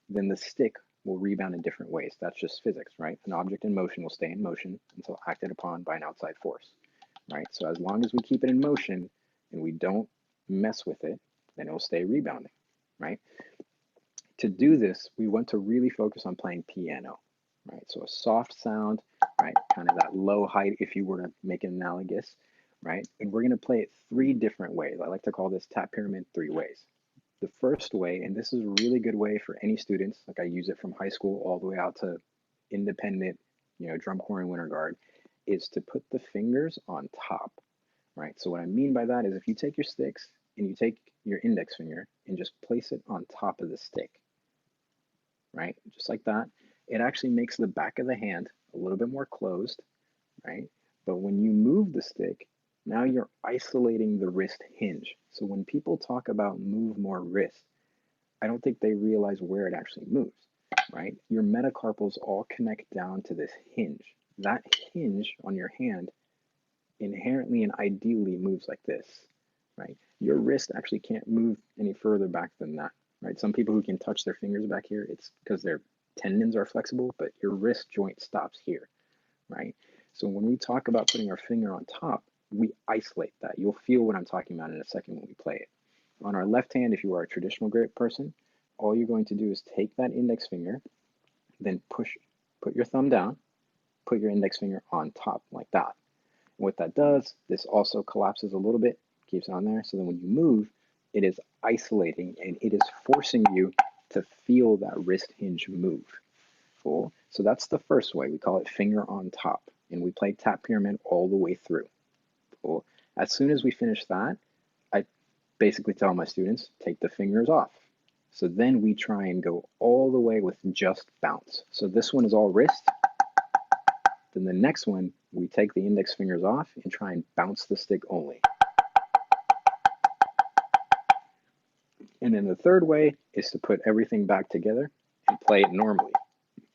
then the stick will rebound in different ways. That's just physics, right? An object in motion will stay in motion until acted upon by an outside force, right? So as long as we keep it in motion and we don't mess with it, then it will stay rebounding, right? To do this, we want to really focus on playing piano, right? So a soft sound, right? Kind of that low height if you were to make it analogous, right? And we're going to play it 3 different ways. I like to call this tap pyramid 3 ways. The first way, and this is a really good way for any students, like I use it from high school all the way out to independent, drum corps and winter guard, is to put the fingers on top, right? So what I mean by that is if you take your sticks and you take your index finger and just place it on top of the stick, right? Just like that, it actually makes the back of the hand a little bit more closed, right? But when you move the stick, now you're isolating the wrist hinge. So when people talk about move more wrist, I don't think they realize where it actually moves, right? Your metacarpals all connect down to this hinge. That hinge on your hand inherently and ideally moves like this, right? Your wrist actually can't move any further back than that, right? Some people who can touch their fingers back here, it's because their tendons are flexible, but your wrist joint stops here, right? So when we talk about putting our finger on top, we isolate that. You'll feel what I'm talking about in a second when we play it. On our left hand, if you are a traditional grip person, all you're going to do is take that index finger, then put your thumb down, put your index finger on top like that. And what that does, this also collapses a little bit, keeps it on there, so then when you move, it is isolating and it is forcing you to feel that wrist hinge move. Cool. So that's the first way. We call it finger on top, and we play tap pyramid all the way through. Cool. As soon as we finish that, I basically tell my students, take the fingers off. So then we try and go all the way with just bounce. So this one is all wrist. Then the next one, we take the index fingers off and try and bounce the stick only. And then the third way is to put everything back together and play it normally,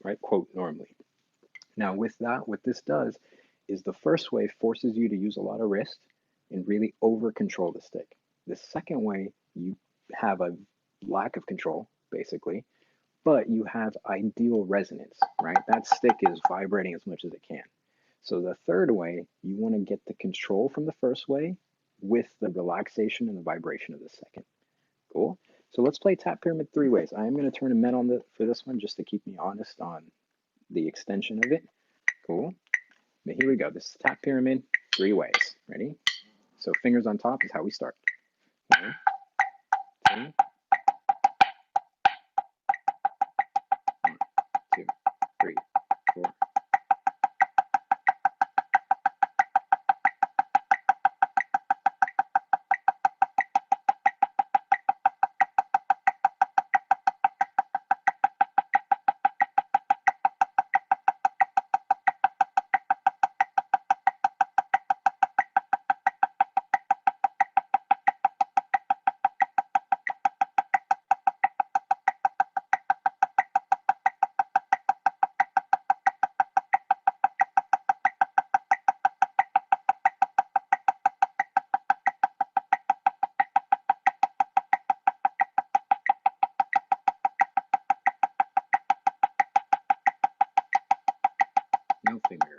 right? Quote, normally. Now with that, what this does is the first way forces you to use a lot of wrist and really over control the stick. The second way, you have a lack of control, basically, but you have ideal resonance, right? That stick is vibrating as much as it can. So the third way, you want to get the control from the first way with the relaxation and the vibration of the second. Cool. So let's play tap pyramid 3 ways. I am going to turn a med on for this one just to keep me honest on the extension of it. Cool. But here we go. This is tap pyramid 3 ways. Ready? So fingers on top is how we start. 1, 2, 1, 2, 3, 4. No finger.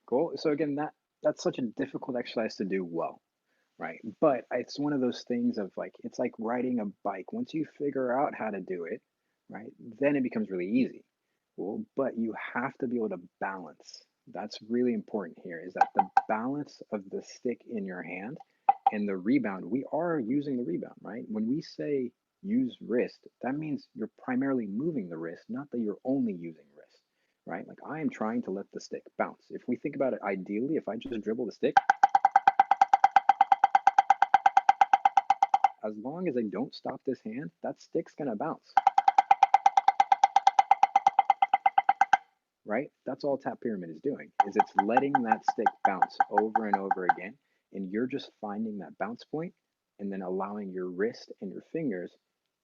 Cool. So again, that's such a difficult exercise to do well, right? But it's one of those things of like it's like riding a bike. Once you figure out how to do it, right, then it becomes really easy. Cool. But you have to be able to balance. That's really important here is that the balance of the stick in your hand and the rebound, we are using the rebound, right? When we say use wrist, that means you're primarily moving the wrist, not that you're only using wrist, right? Like I am trying to let the stick bounce. If we think about it ideally, if I just dribble the stick, as long as I don't stop this hand, that stick's gonna bounce, right? That's all tap pyramid is doing, is it's letting that stick bounce over and over again, and you're just finding that bounce point and then allowing your wrist and your fingers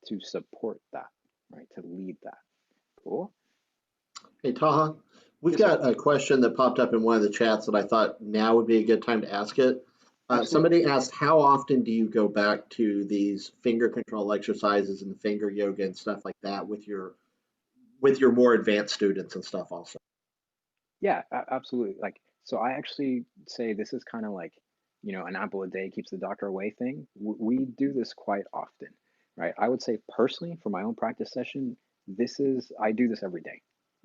to support that, right? To lead that. Cool? Hey, Taha, we've Yes, sir. got a question that popped up in one of the chats that I thought now would be a good time to ask it. Absolutely. Somebody asked, how often do you go back to these finger control exercises and the finger yoga and stuff like that with your more advanced students and stuff also? Yeah, absolutely. Like, so I actually say this is kind of like, an apple a day keeps the doctor away thing. We do this quite often, right? I would say personally, for my own practice session, I do this every day.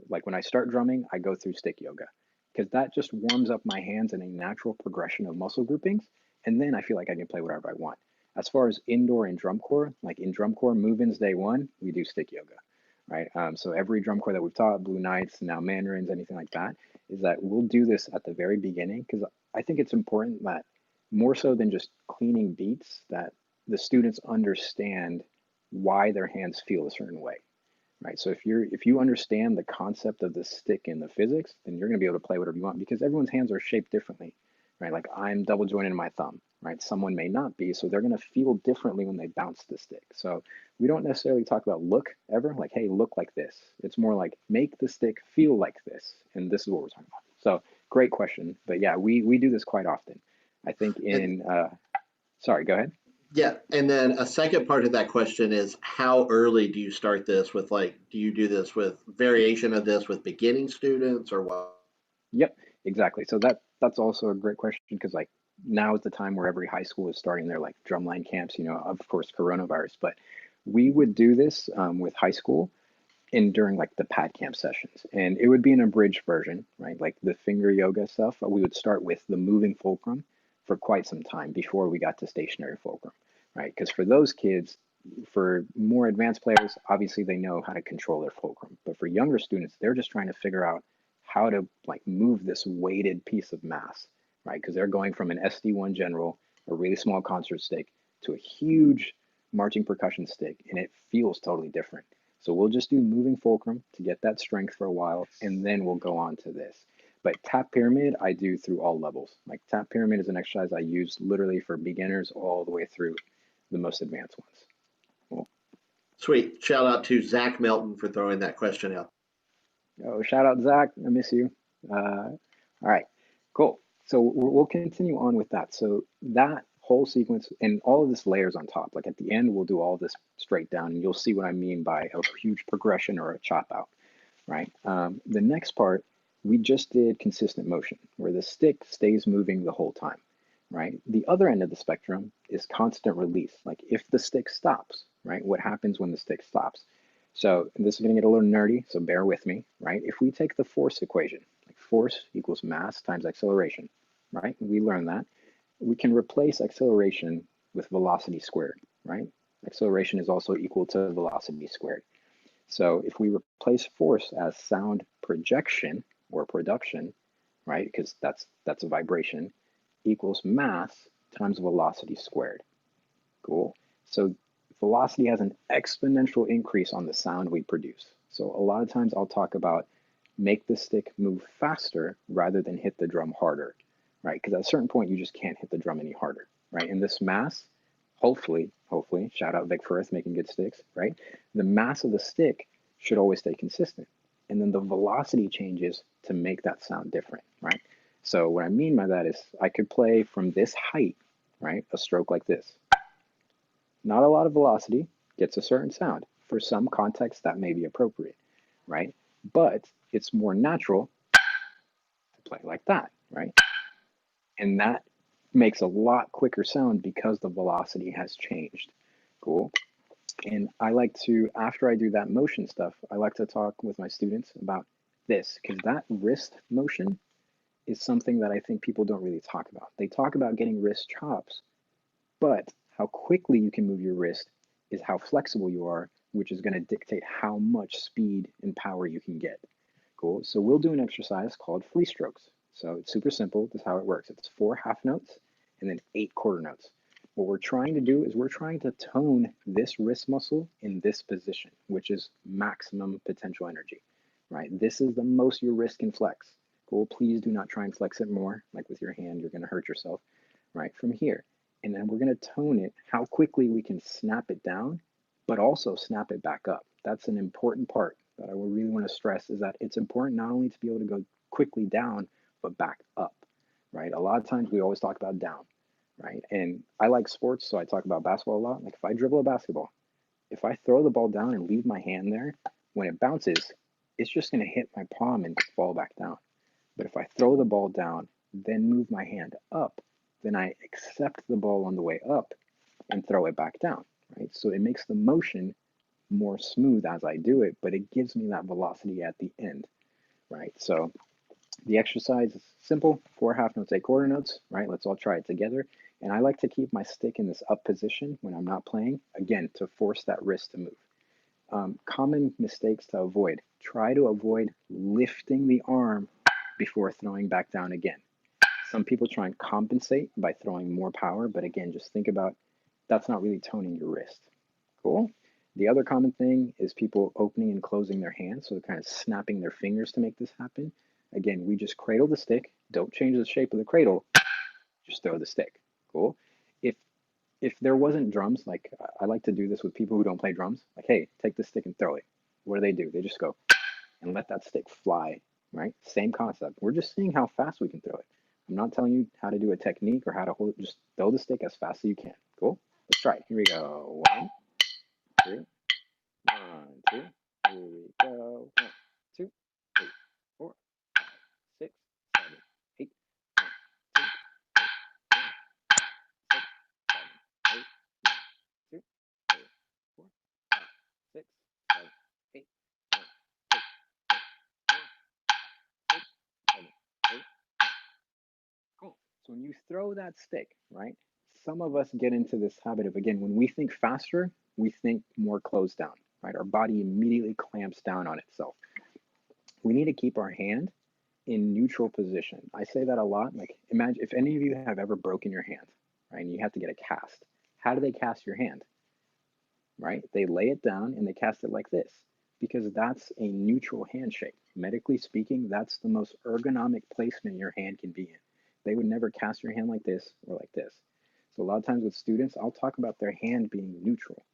Like when I start drumming, I go through stick yoga because that just warms up my hands in a natural progression of muscle groupings. And then I feel like I can play whatever I want. As far as indoor and drum corps, like in drum corps move-ins day one, we do stick yoga, right? So every drum corps that we've taught, Blue Knights, now Mandarins, anything like that, is that we'll do this at the very beginning because I think it's important that more so than just cleaning beats, that the students understand why their hands feel a certain way, right? So if you understand the concept of the stick and the physics, then you're going to be able to play whatever you want because everyone's hands are shaped differently, right? Like I'm double jointed in my thumb, right? Someone may not be, so they're going to feel differently when they bounce the stick. So we don't necessarily talk about look ever, like hey, look like this. It's more like make the stick feel like this, and this is what we're talking about. So great question, but yeah, we do this quite often. I think And in sorry, go ahead. yeah, and then a second part of that question is how early do you start this with like, do you do this with variation of this with beginning students or what? Yep, exactly. So that's also a great question because like now is the time where every high school is starting their like drumline camps. Of course, coronavirus, but we would do this with high school and during like the pad camp sessions, and it would be an abridged version, right? Like the finger yoga stuff. We would start with the moving fulcrum for quite some time before we got to stationary fulcrum, right? Because for those kids, for more advanced players, obviously they know how to control their fulcrum. But for younger students, they're just trying to figure out how to like move this weighted piece of mass, right? Because they're going from an SD1 general, a really small concert stick, to a huge marching percussion stick, and it feels totally different. So we'll just do moving fulcrum to get that strength for a while, and then we'll go on to this. But tap pyramid, I do through all levels. Like tap pyramid is an exercise I use literally for beginners all the way through the most advanced ones. Cool. Sweet. Shout out to Zach Melton for throwing that question out. Oh, shout out Zach, I miss you. All right, cool. So we'll continue on with that. So that whole sequence and all of this layers on top. Like at the end, we'll do all this straight down, and you'll see what I mean by a huge progression or a chop out, right? The next part, we just did consistent motion, where the stick stays moving the whole time, right? The other end of the spectrum is constant release. Like if the stick stops, right? What happens when the stick stops? So this is going to get a little nerdy, so bear with me, right? If we take the force equation, like force equals mass times acceleration, right? We learned that. We can replace acceleration with velocity squared, right? Acceleration is also equal to velocity squared. So if we replace force as sound projection or production, right? Because that's a vibration, equals mass times velocity squared. Cool. So velocity has an exponential increase on the sound we produce. So a lot of times I'll talk about make the stick move faster rather than hit the drum harder, right? Because at a certain point you just can't hit the drum any harder, right? In this mass, hopefully, shout out Vic Firth making good sticks, right? The mass of the stick should always stay consistent. And then the velocity changes to make that sound different, right? So what I mean by that is I could play from this height, right? A stroke like this. Not a lot of velocity, gets a certain sound. For some contexts, that may be appropriate, right? But it's more natural to play like that. right? And that makes a lot quicker sound because the velocity has changed. Cool. And I like to, after I do that motion stuff, I like to talk with my students about this, because that wrist motion is something that I think people don't really talk about. They talk about getting wrist chops, but how quickly you can move your wrist is how flexible you are, which is going to dictate how much speed and power you can get. Cool. So we'll do an exercise called free strokes. So it's super simple. This is how it works. It's 4 half notes and then 8 quarter notes. What we're trying to do is we're trying to tone this wrist muscle in this position, which is maximum potential energy, right? This is the most your wrist can flex. Cool. Please do not try and flex it more. Like with your hand, you're going to hurt yourself, right? From here. And then we're going to tone it, how quickly we can snap it down, but also snap it back up. That's an important part that I really want to stress, is that it's important not only to be able to go quickly down, but back up, right? A lot of times we always talk about down, right? And I like sports, so I talk about basketball a lot. Like if I dribble a basketball, if I throw the ball down and leave my hand there, when it bounces, it's just going to hit my palm and fall back down. But if I throw the ball down, then move my hand up, then I accept the ball on the way up and throw it back down, right? So it makes the motion more smooth as I do it, but it gives me that velocity at the end, right? So the exercise is simple, 4 half notes, 8 quarter notes, right? Let's all try it together. And I like to keep my stick in this up position when I'm not playing, again, to force that wrist to move. Common mistakes to avoid. Try to avoid lifting the arm before throwing back down again. Some people try and compensate by throwing more power, but again, just think about that's not really toning your wrist. Cool. The other common thing is people opening and closing their hands, so they're kind of snapping their fingers to make this happen. Again, we just cradle the stick. Don't change the shape of the cradle. Just throw the stick. Cool. If if there wasn't drums, like I like to do this with people who don't play drums, like, hey, take the stick and throw it. What do? They just go and let that stick fly, right? Same concept. We're just seeing how fast we can throw it. I'm not telling you how to do a technique or how to hold it. Just throw the stick as fast as you can. Cool? Let's try it. Here we go. 1, 2, 1, 2. Here we go. 1, 2, 3, 4, 5, 6, 7, 8. 1, 2, 3, 4, 5, 6, 7, 8, 1, 2, 3, 4, 5, 6, 7, 8. 1, 2, 3, 4, 5, 6, 7, 8. Cool. So when you throw that stick, right? Some of us get into this habit of, again, when we think faster, we think more closed down, right? Our body immediately clamps down on itself. We need to keep our hand in neutral position. I say that a lot. Like, imagine if any of you have ever broken your hand, right? And you have to get a cast. How do they cast your hand? Right? They lay it down and they cast it like this, because that's a neutral handshake. Medically speaking, that's the most ergonomic placement your hand can be in. They would never cast your hand like this or like this. So a lot of times with students, I'll talk about their hand being neutral,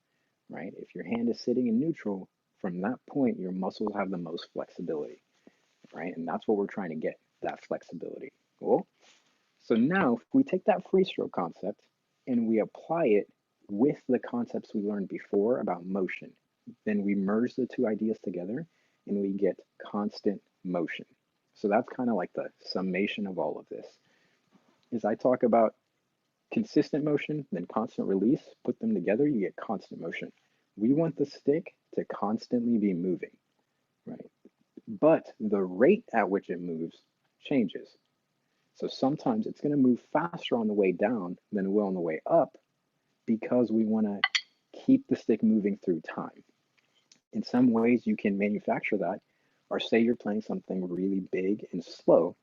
right? If your hand is sitting in neutral, from that point, your muscles have the most flexibility, right? And that's what we're trying to get, that flexibility. Cool. So now if we take that free stroke concept and we apply it with the concepts we learned before about motion, then we merge the two ideas together and we get constant motion. So that's kind of like the summation of all of this. Is I talk about consistent motion, then constant release, put them together, you get constant motion. We want the stick to constantly be moving, right? But the rate at which it moves changes. So sometimes it's going to move faster on the way down than it will on the way up, because we want to keep the stick moving through time. In some ways, you can manufacture that, or say you're playing something really big and slow,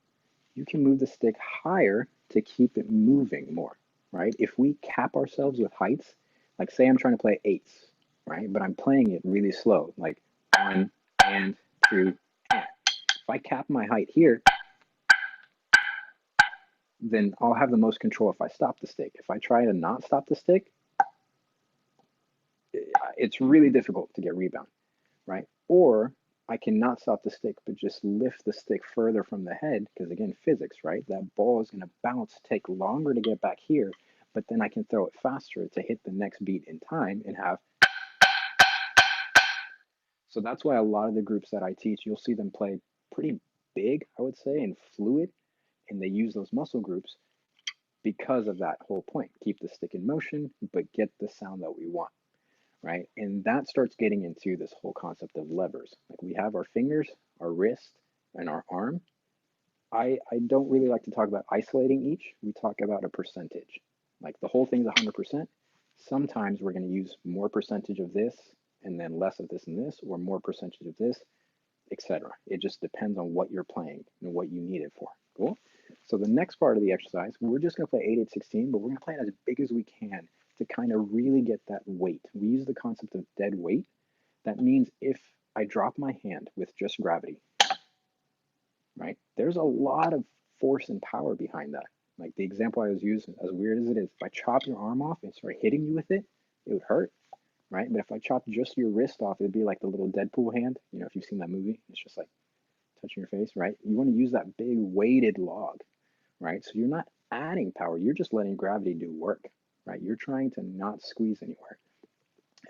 you can move the stick higher to keep it moving more, right? If we cap ourselves with heights, like say I'm trying to play eights, right? But I'm playing it really slow, like 1 and 2 and. If I cap my height here, then I'll have the most control if I stop the stick. If I try to not stop the stick, it's really difficult to get rebound, right? Or I cannot stop the stick, but just lift the stick further from the head, because again, physics, right? That ball is going to bounce, take longer to get back here, but then I can throw it faster to hit the next beat in time and have. So that's why a lot of the groups that I teach, you'll see them play pretty big, I would say, and fluid. And they use those muscle groups because of that whole point. Keep the stick in motion, but get the sound that we want, right? And that starts getting into this whole concept of levers. Like we have our fingers, our wrist, and our arm. I don't really like to talk about isolating each. We talk about a percentage. Like the whole thing's 100%. Sometimes we're going to use more percentage of this and then less of this and this, or more percentage of this, etc. It just depends on what you're playing and what you need it for. Cool? So the next part of the exercise, we're just going to play 8, 8, 16, but we're going to play it as big as we can to kind of really get that weight. We use the concept of dead weight. That means if I drop my hand with just gravity, right, there's a lot of force and power behind that. Like the example I was using, as weird as it is, if I chop your arm off and start hitting you with it, it would hurt, right? But if I chop just your wrist off, it'd be like the little Deadpool hand. You know, if you've seen that movie, it's just like touching your face, right? You want to use that big weighted log, right? So you're not adding power, you're just letting gravity do work, right? You're trying to not squeeze anywhere.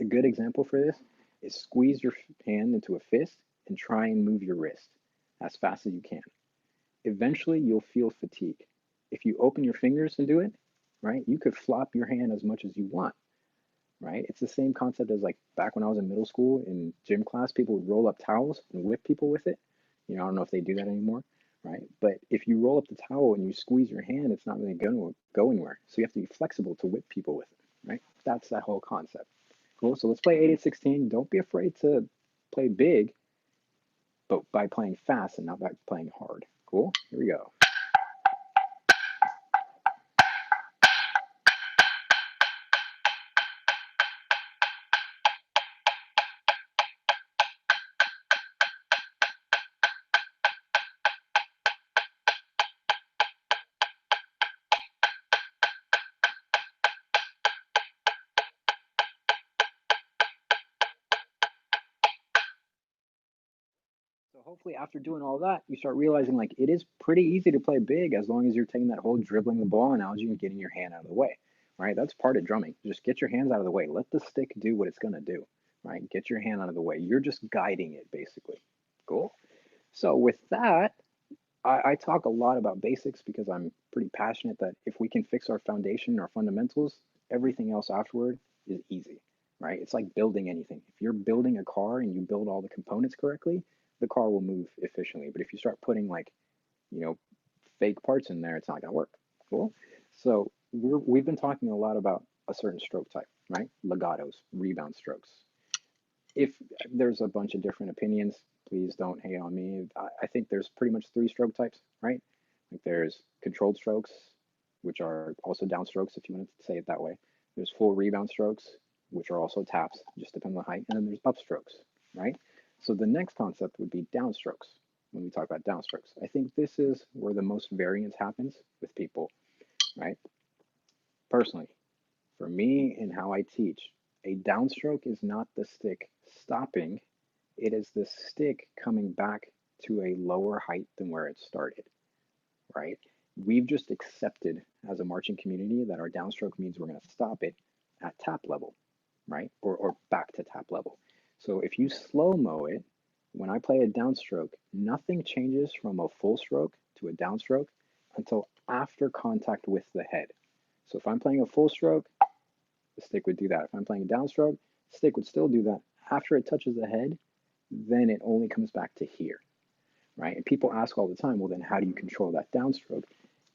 A good example for this is squeeze your hand into a fist and try and move your wrist as fast as you can. Eventually, you'll feel fatigue. If you open your fingers and do it, right, you could flop your hand as much as you want, right? It's the same concept as like back when I was in middle school in gym class, people would roll up towels and whip people with it. You know, I don't know if they do that anymore, right? But if you roll up the towel and you squeeze your hand, it's not really going to go anywhere. So you have to be flexible to whip people with it, right? That's that whole concept. Cool. So let's play 8, 8, 16. Don't be afraid to play big, but by playing fast and not by playing hard. Cool. Here we go. So hopefully after doing all that, you start realizing like it is pretty easy to play big as long as you're taking that whole dribbling the ball analogy and getting your hand out of the way, right? That's part of drumming. Just get your hands out of the way. Let the stick do what it's going to do, right? Get your hand out of the way. You're just guiding it basically. Cool. So with that, I talk a lot about basics because I'm pretty passionate that if we can fix our foundation, our fundamentals, everything else afterward is easy, right? It's like building anything. If you're building a car and you build all the components correctly, the car will move efficiently. But if you start putting like, you know, fake parts in there, it's not gonna work. Cool. So we've been talking a lot about a certain stroke type, right? Legatos, rebound strokes. If there's a bunch of different opinions, please don't hate on me. I think there's pretty much 3 stroke types, right? Like there's controlled strokes, which are also downstrokes, if you want to say it that way. There's full rebound strokes, which are also taps, just depends on the height. And then there's upstrokes, right? So the next concept would be downstrokes when we talk about downstrokes. I think this is where the most variance happens with people, right? Personally, for me and how I teach, a downstroke is not the stick stopping, it is the stick coming back to a lower height than where it started, right? We've just accepted as a marching community that our downstroke means we're going to stop it at tap level, right? Or back to tap level. So if you slow mo it, when I play a downstroke, nothing changes from a full stroke to a downstroke until after contact with the head. So if I'm playing a full stroke, the stick would do that. If I'm playing a downstroke, the stick would still do that. After it touches the head, then it only comes back to here, right? And people ask all the time, well, then how do you control that downstroke?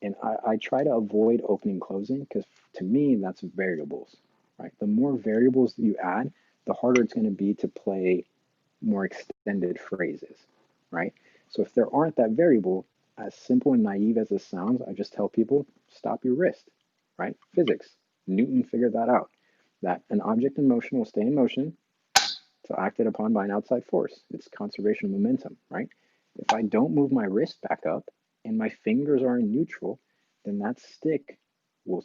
And I try to avoid opening closing because to me, that's variables, right? The more variables that you add, the harder it's going to be to play more extended phrases, right? So if there aren't that variable, as simple and naive as this sounds, I just tell people, stop your wrist, right? Physics. Newton figured that out, that an object in motion will stay in motion until acted upon by an outside force. It's conservation of momentum, right? If I don't move my wrist back up and my fingers are in neutral, then that stick will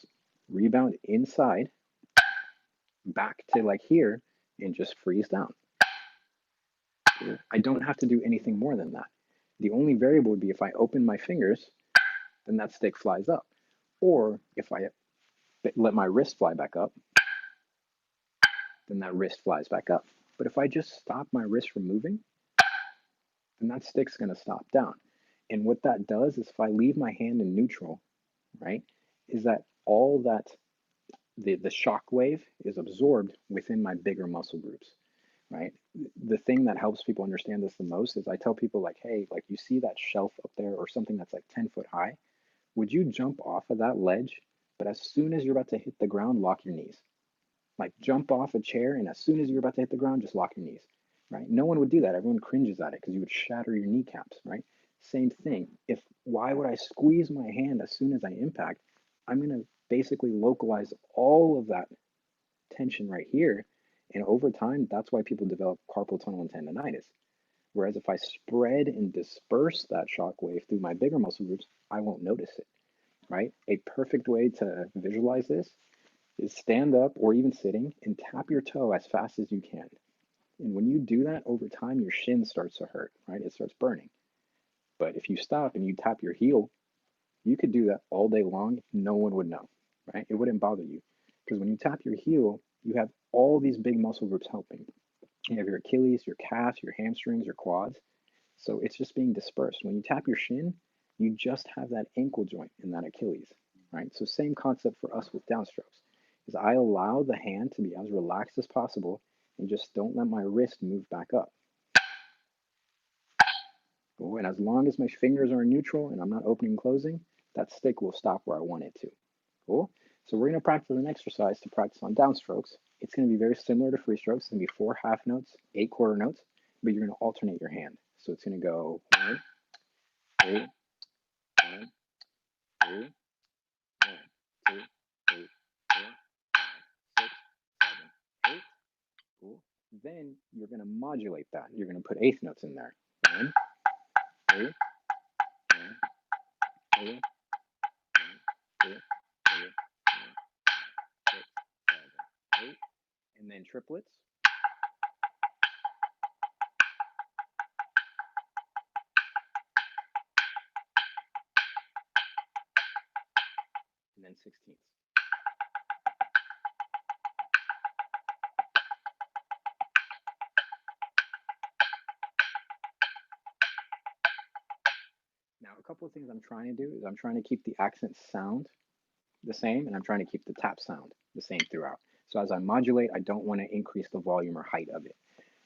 rebound inside back to like here and just freeze down. I don't have to do anything more than that. The only variable would be if I open my fingers, then that stick flies up. Or if I let my wrist fly back up, then that wrist flies back up. But if I just stop my wrist from moving, then that stick's going to stop down. And what that does is if I leave my hand in neutral, right, is that all that the shock wave is absorbed within my bigger muscle groups, right? The thing that helps people understand this the most is I tell people like, hey, like you see that shelf up there or something that's like 10 foot high, would you jump off of that ledge? But as soon as you're about to hit the ground, lock your knees. Like jump off a chair, and as soon as you're about to hit the ground, just lock your knees, right? No one would do that. Everyone cringes at it because you would shatter your kneecaps, right? Same thing. If why would I squeeze my hand as soon as I impact? I'm going to basically localize all of that tension right here. And over time, that's why people develop carpal tunnel and tendonitis. Whereas if I spread and disperse that shock wave through my bigger muscle groups, I won't notice it, right? A perfect way to visualize this is stand up or even sitting and tap your toe as fast as you can. And when you do that over time, your shin starts to hurt, right? It starts burning. But if you stop and you tap your heel, you could do that all day long. No one would know, right? It wouldn't bother you. Because when you tap your heel, you have all these big muscle groups helping. You have your Achilles, your calves, your hamstrings, your quads. So it's just being dispersed. When you tap your shin, you just have that ankle joint and that Achilles, right? So same concept for us with downstrokes is I allow the hand to be as relaxed as possible and just don't let my wrist move back up. Cool. And as long as my fingers are in neutral and I'm not opening and closing, that stick will stop where I want it to. Cool. So we're going to practice an exercise to practice on downstrokes. It's going to be very similar to free strokes. It's going to be 4 half notes, 8 quarter notes, but you're going to alternate your hand. So it's going to go 1, 2, 1, 2, 1, 2, 3, 4, 5, 6, 7, 8. Cool. Then you're going to modulate that. You're going to put eighth notes in there. 1, 2, 1, 2, 1, 2, 3, 4, 5, 6, 7, 8. And then triplets. And then 16ths. Now, a couple of things I'm trying to do is I'm trying to keep the accent sound the same, and I'm trying to keep the tap sound the same throughout. So as I modulate, I don't want to increase the volume or height of it,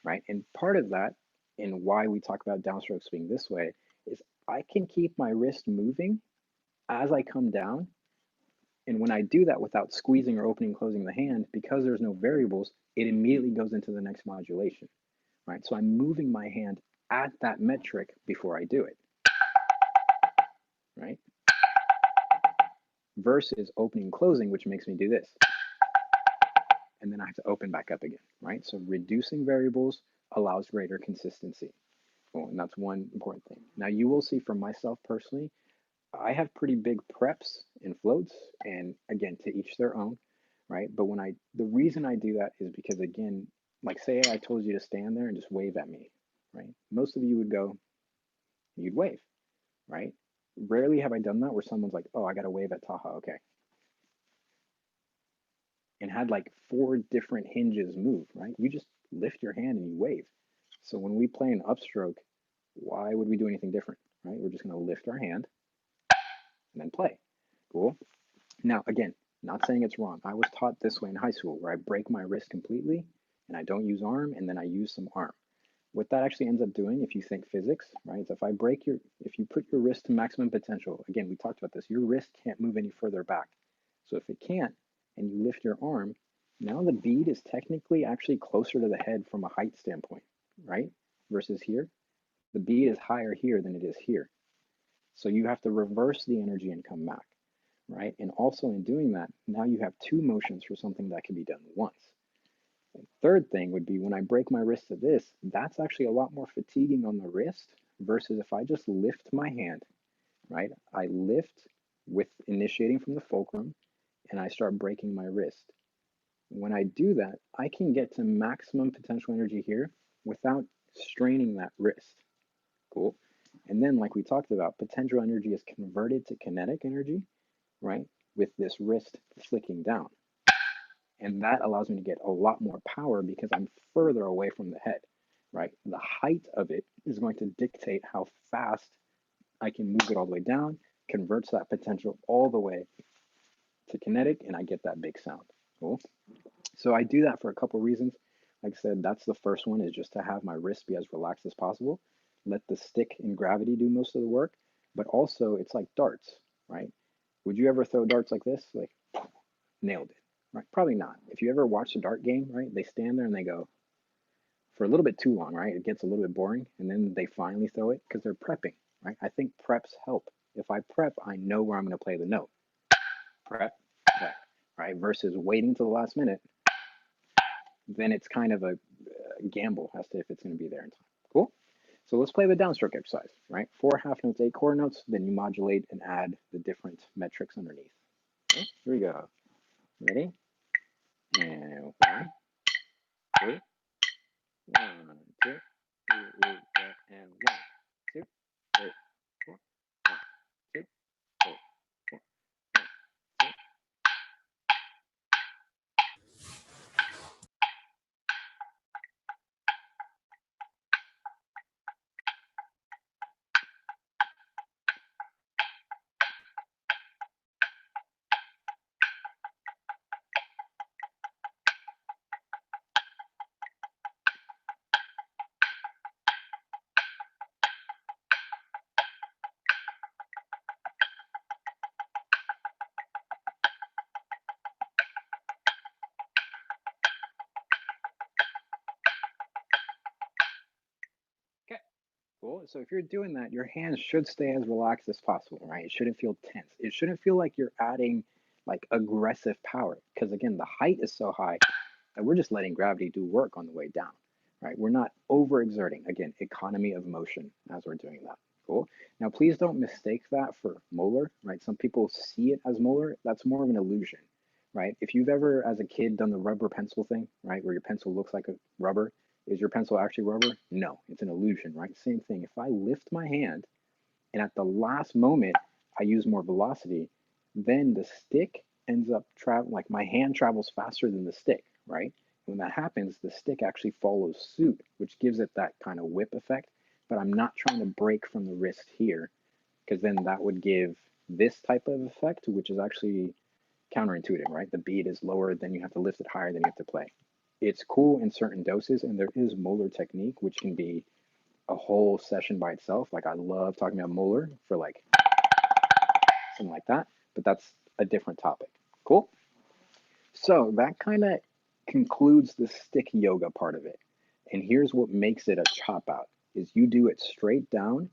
right? And part of that, and why we talk about downstrokes being this way, is I can keep my wrist moving as I come down. And when I do that without squeezing or opening and closing the hand, because there's no variables, it immediately goes into the next modulation, right? So I'm moving my hand at that metric before I do it, right? Versus opening and closing, which makes me do this. And then I have to open back up again, right? So reducing variables allows greater consistency. Well, and that's one important thing. Now you will see from myself personally, I have pretty big preps and floats, and again, to each their own, right? But the reason I do that is because again, like say I told you to stand there and just wave at me, right? Most of you would go, you'd wave, right? Rarely have I done that where someone's like, oh, I got to wave at Taha, okay. And had like 4 different hinges move, right? You just lift your hand and you wave. So when we play an upstroke, why would we do anything different, right? We're just going to lift our hand and then play. Cool. Now, again, not saying it's wrong. I was taught this way in high school where I break my wrist completely and I don't use arm and then I use some arm. What that actually ends up doing, if you think physics, right, is if you put your wrist to maximum potential, again, we talked about this, your wrist can't move any further back. So if it can't, and you lift your arm, now the bead is technically actually closer to the head from a height standpoint, right? Versus here, the bead is higher here than it is here. So you have to reverse the energy and come back, right? And also in doing that, now you have 2 motions for something that can be done once. And third thing would be when I break my wrist to this, that's actually a lot more fatiguing on the wrist versus if I just lift my hand, right? I lift with initiating from the fulcrum and I start breaking my wrist. When I do that, I can get to maximum potential energy here without straining that wrist. Cool. And then, like we talked about, potential energy is converted to kinetic energy, right? With this wrist flicking down. And that allows me to get a lot more power because I'm further away from the head, right? The height of it is going to dictate how fast I can move it all the way down, converts that potential all the way to kinetic, and I get that big sound. Cool. So I do that for a couple reasons. Like I said, that's the first one, is just to have my wrist be as relaxed as possible. Let the stick and gravity do most of the work. But also, it's like darts, right? Would you ever throw darts like this? Like, nailed it, right? Probably not. If you ever watch a dart game, right, they stand there and they go for a little bit too long, right? It gets a little bit boring, and then they finally throw it because they're prepping, right? I think preps help. If I prep, I know where I'm going to play the note. Prep, prep, right? Versus waiting till the last minute, then it's kind of a gamble as to if it's going to be there in time. Cool? So let's play the downstroke exercise, right? 4 half notes, 8 quarter notes, then you modulate and add the different metrics underneath. Okay, here we go. Ready? And 1, 2, 1, 2, 3, and 1, 2, 3, 4, 1, 2, 3, 4, 1, 2. Okay. Cool. So if you're doing that, your hands should stay as relaxed as possible, right? It shouldn't feel tense. It shouldn't feel like you're adding like aggressive power, because again, the height is so high that we're just letting gravity do work on the way down, right? We're not overexerting. Again, economy of motion as we're doing that. Cool. Now, please don't mistake that for molar, right? Some people see it as molar. That's more of an illusion, right? If you've ever, as a kid, done the rubber pencil thing, right, where your pencil looks like a rubber, is your pencil actually rubber? No, it's an illusion, right? Same thing. If I lift my hand and at the last moment I use more velocity, then the stick ends up traveling, like my hand travels faster than the stick, right? When that happens, the stick actually follows suit, which gives it that kind of whip effect. But I'm not trying to break from the wrist here, because then that would give this type of effect, which is actually counterintuitive, right? The beat is lower, then you have to lift it higher, then you have to play. It's cool in certain doses, and there is molar technique, which can be a whole session by itself. Like I love talking about molar for like something like that, but that's a different topic. Cool. So that kind of concludes the stick yoga part of it. And here's what makes it a chop out is you do it straight down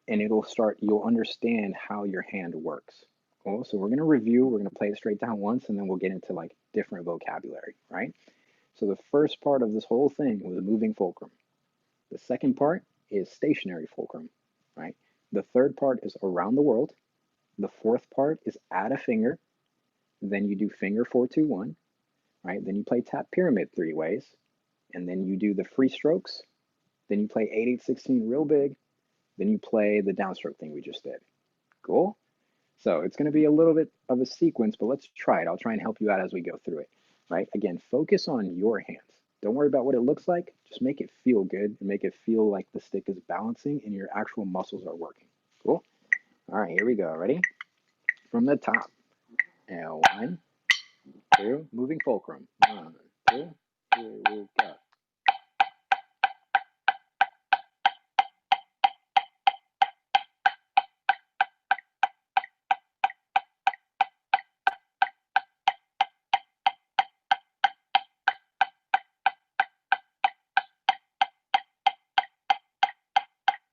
and you'll understand how your hand works. Cool. So we're going to review, we're going to play it straight down once, and then we'll get into like different vocabulary, right? So the first part of this whole thing was moving fulcrum. The second part is stationary fulcrum, right? The third part is around the world. The fourth part is add a finger. Then you do finger 4-2-1, right? Then you play tap pyramid 3 ways. And then you do the free strokes. Then you play 8-8-16 real big. Then you play the downstroke thing we just did. Cool? So it's going to be a little bit of a sequence, but let's try it. I'll try and help you out as we go through it, right? Again, focus on your hands. Don't worry about what it looks like. Just make it feel good and make it feel like the stick is balancing and your actual muscles are working. Cool? All right, here we go. Ready? From the top. And 1, 2, moving fulcrum. 1, 2, 3, go.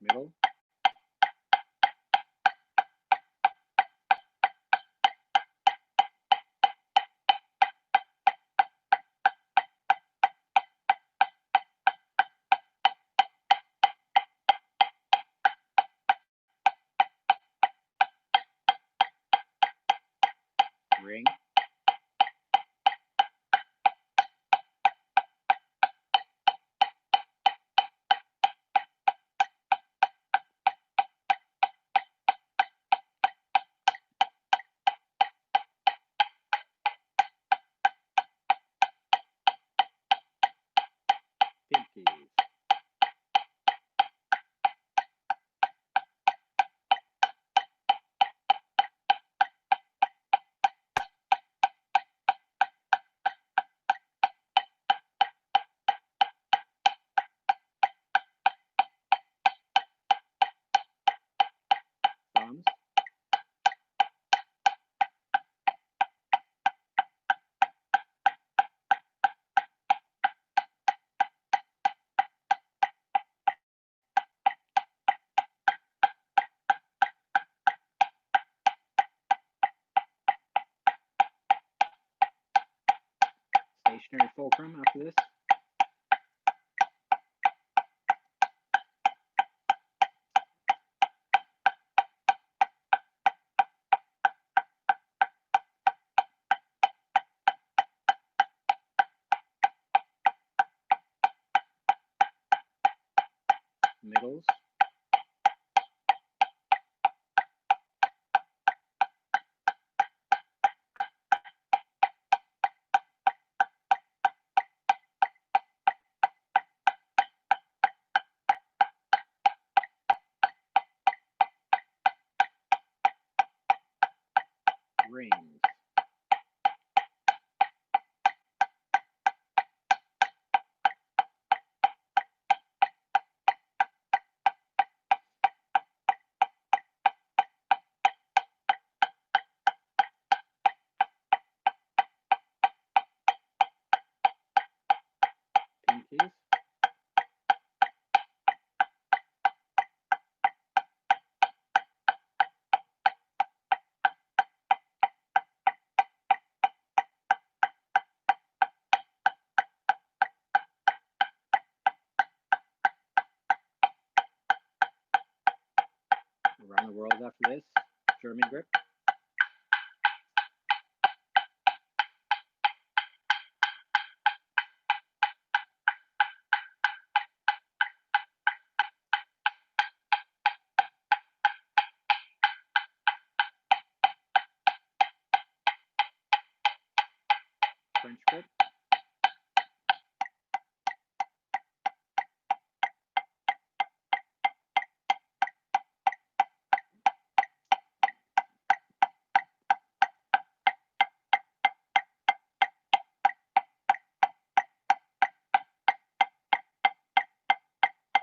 Middle. Ring. Stationary fulcrum after this. Middles. Rings. Pinkies. Around the world after this. German grip. French grip.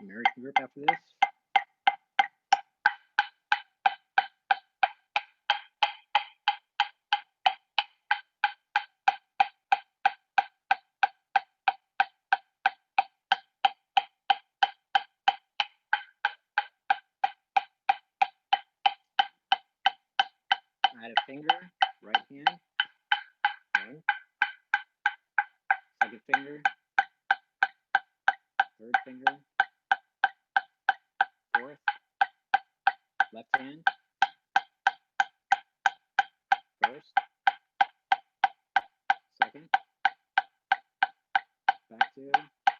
American grip after this. Add a finger, right hand. One. Second finger. Third finger. Fourth. Left hand. First. Second. Back to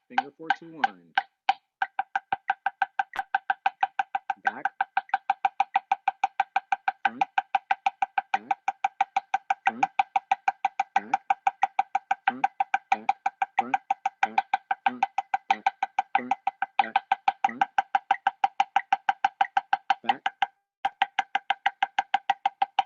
finger 4-2-1. Back. Front. Back. Front. Back. Front. Back. Front. Back. Front. Back. Front. Back. Front. Back. Front. Back. Front. Back. Front.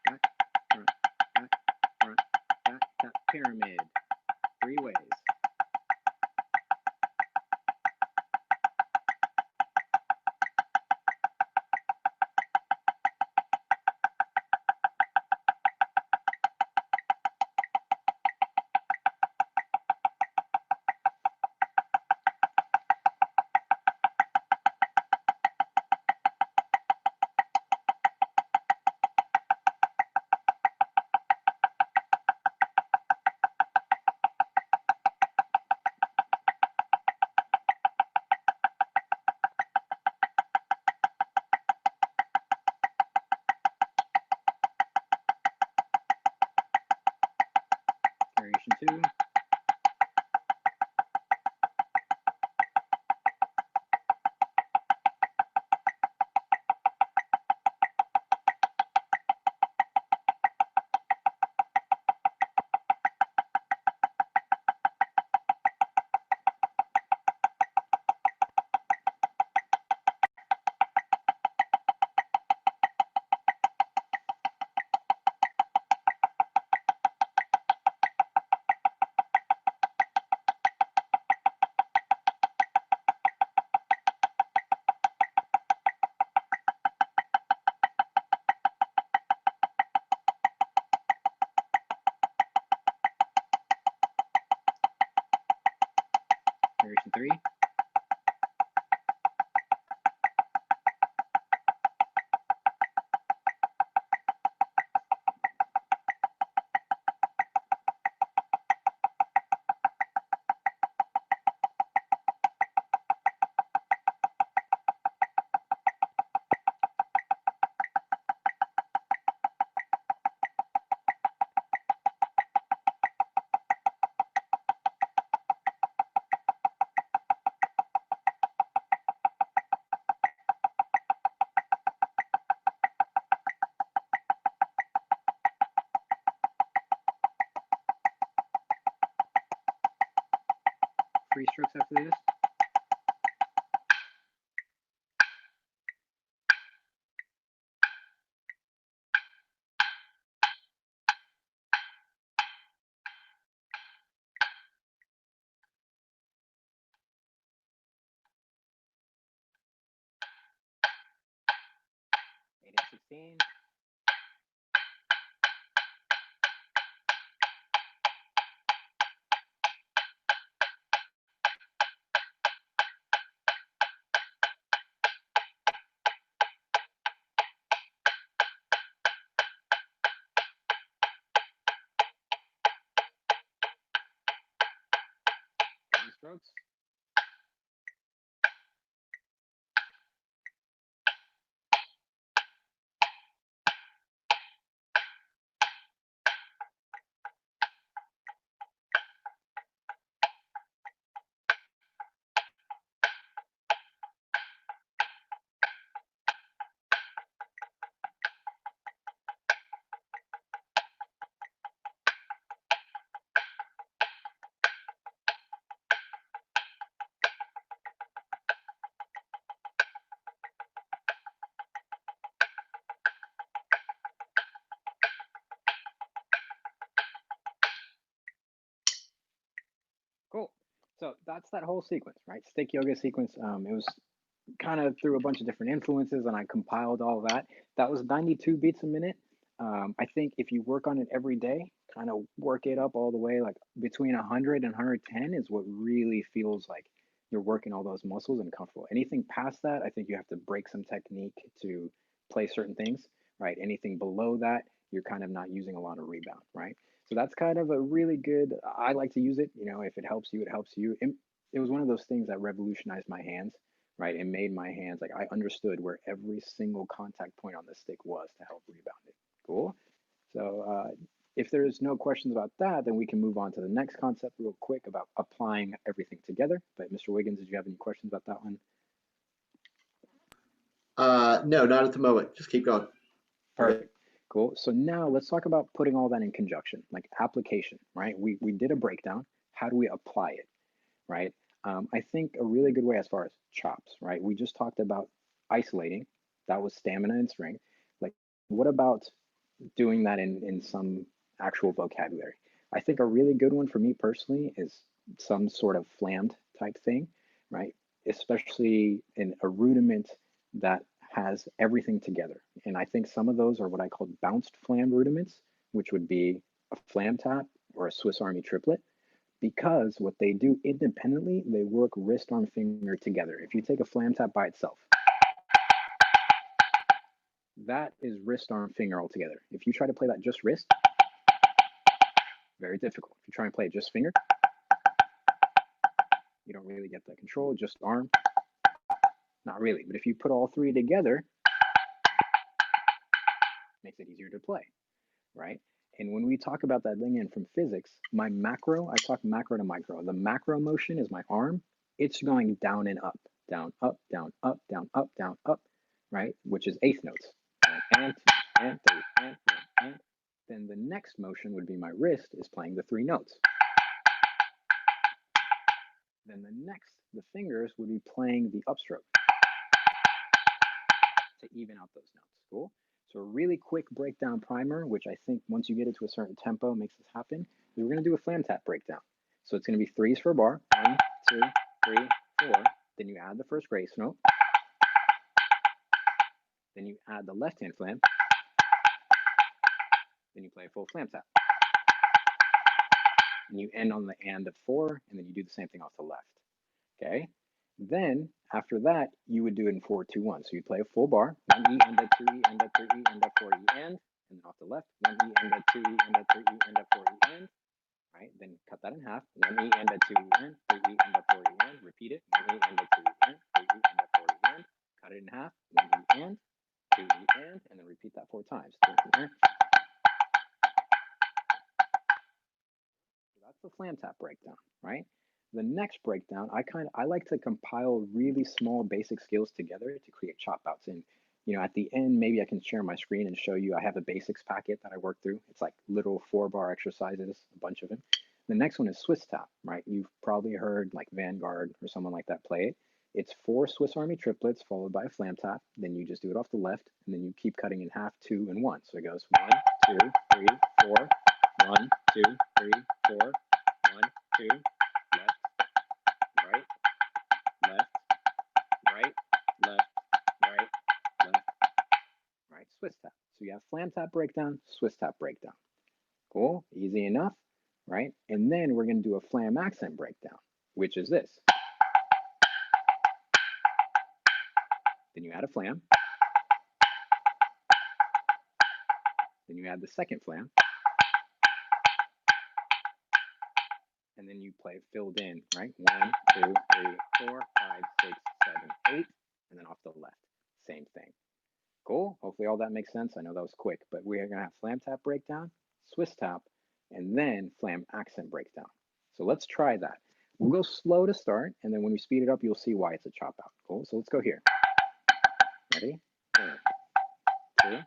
Back. Front. Back. Front. Back. Front. Back. That pyramid. 3 ways. Variation 2. Variation 3. 3 strokes after this. Eight and 16. Strokes. Cool. So that's that whole sequence, right? Stick yoga sequence. It was kind of through a bunch of different influences and I compiled all that. That was 92 beats a minute. I think if you work on it every day, kind of work it up all the way, like between 100 and 110 is what really feels like you're working all those muscles and comfortable. Anything past that, I think you have to break some technique to play certain things, right? Anything below that, you're kind of not using a lot of rebound, right? So that's kind of a really good, I like to use it, if it helps you, it helps you. It was one of those things that revolutionized my hands, right? It made my hands, like I understood where every single contact point on the stick was to help rebound it. Cool. So if there's no questions about that, then we can move on to the next concept real quick about applying everything together. But Mr. Wiggins, did you have any questions about that one? No, not at the moment. Just keep going. Perfect. Cool. So now let's talk about putting all that in conjunction, like application, right? We did a breakdown. How do we apply it, right? I think a really good way as far as chops, right? We just talked about isolating. That was stamina and strength. Like, what about doing that in some actual vocabulary? I think a really good one for me personally is some sort of flammed type thing, right? Especially in a rudiment that has everything together. And I think some of those are what I call bounced flammed rudiments, which would be a flam tap or a Swiss Army triplet, because what they do independently, they work wrist, arm, finger together. If you take a flam tap by itself, that is wrist, arm, finger all together. If you try to play that just wrist, very difficult. If you try and play it just finger, you don't really get that control. Just arm, not really. But if you put all three together, it makes it easier to play, right? And when we talk about that thing in from physics, my macro, I talk macro to micro. The macro motion is my arm. It's going down and up, down, up, down, up, down, up, down, up, right? Which is eighth notes. And two, and three, and four, and. Then the next motion would be my wrist is playing the three notes. Then the fingers would be playing the upstroke to even out those notes. Cool? So a really quick breakdown primer, which I think once you get it to a certain tempo makes this happen, is we're going to do a flam tap breakdown. So it's going to be threes for a bar. 1, 2, 3, 4. Then you add the first grace note. Then you add the left hand flam. Then you play a full flam tap. And you end on the and of 4, and then you do the same thing off the left. Okay? Then, after that, you would do it in 4-2-1. So you'd play a full bar, 1 E, end of 2 E, end of 3 E, end of 4 E, end. And then off the left, 1 E, end of 2 E, end of 3 E, end of 4 E, end. Right? Then cut that in half. 1 E, end of 2 E, end, 3 E, end of 4 E, end. Repeat it. 1 E, end of 2 E, end, 3 E, end of 4 E, end. Cut it in half. 1 E, end, 2 E, end. And then repeat that 4 times. 3 E, end. So that's the flam tap breakdown, right? The next breakdown, I like to compile really small basic skills together to create chop outs. And at the end, maybe I can share my screen and show you. I have a basics packet that I work through. It's like little 4-bar exercises, a bunch of them. The next one is Swiss tap, right? You've probably heard like Vanguard or someone like that play it. It's 4 Swiss Army triplets followed by a flam tap. Then you just do it off the left, and then you keep cutting in half, 2, and 1. So it goes 1, 2, 3, 4, 1, 2, 3, 4, 1, 2, left, right, left, right, left, right, left, right, Swiss tap. So you have flam tap breakdown, Swiss tap breakdown. Cool, easy enough, right? And then we're going to do a flam accent breakdown, which is this. Then you add a flam. Then you add the second flam. And then you play filled in, right? 1, 2, 3, 4, 5, 6, 7, 8, and then off the left. Same thing. Cool. Hopefully all that makes sense. I know that was quick, but we're going to have flam tap breakdown, Swiss tap, and then flam accent breakdown. So let's try that. We'll go slow to start, and then when we speed it up, you'll see why it's a chop out. Cool. So let's go here. Ready? 1, 2.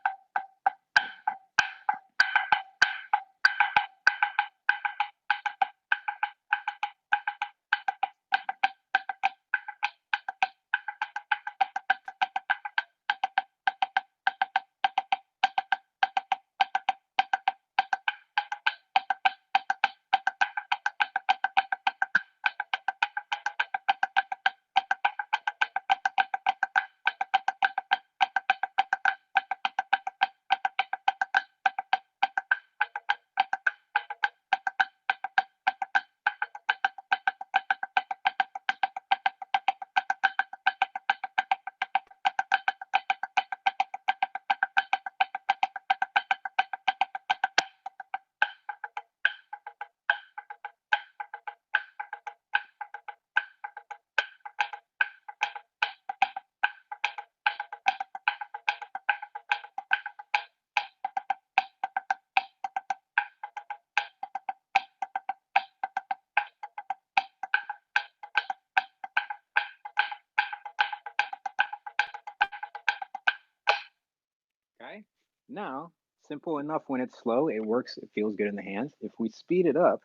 Okay. Now, simple enough when it's slow. It works. It feels good in the hands. If we speed it up,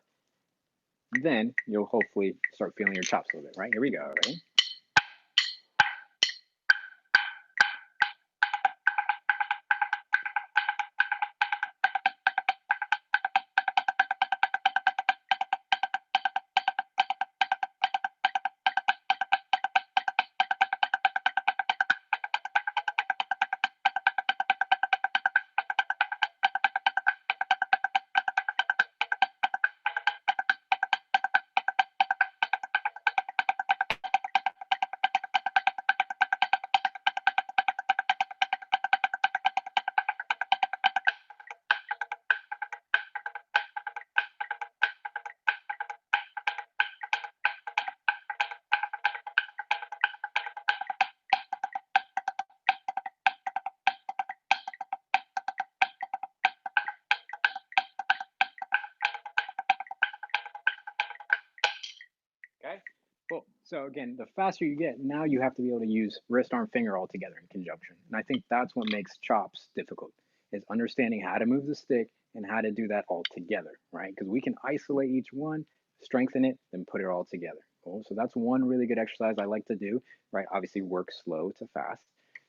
then you'll hopefully start feeling your chops a little bit, right? Here we go. Ready? Okay. Cool. So again, the faster you get, now you have to be able to use wrist, arm, finger all together in conjunction. And I think that's what makes chops difficult, is understanding how to move the stick and how to do that all together, right? Because we can isolate each one, strengthen it, then put it all together. Cool. So that's one really good exercise I like to do, right? Obviously work slow to fast.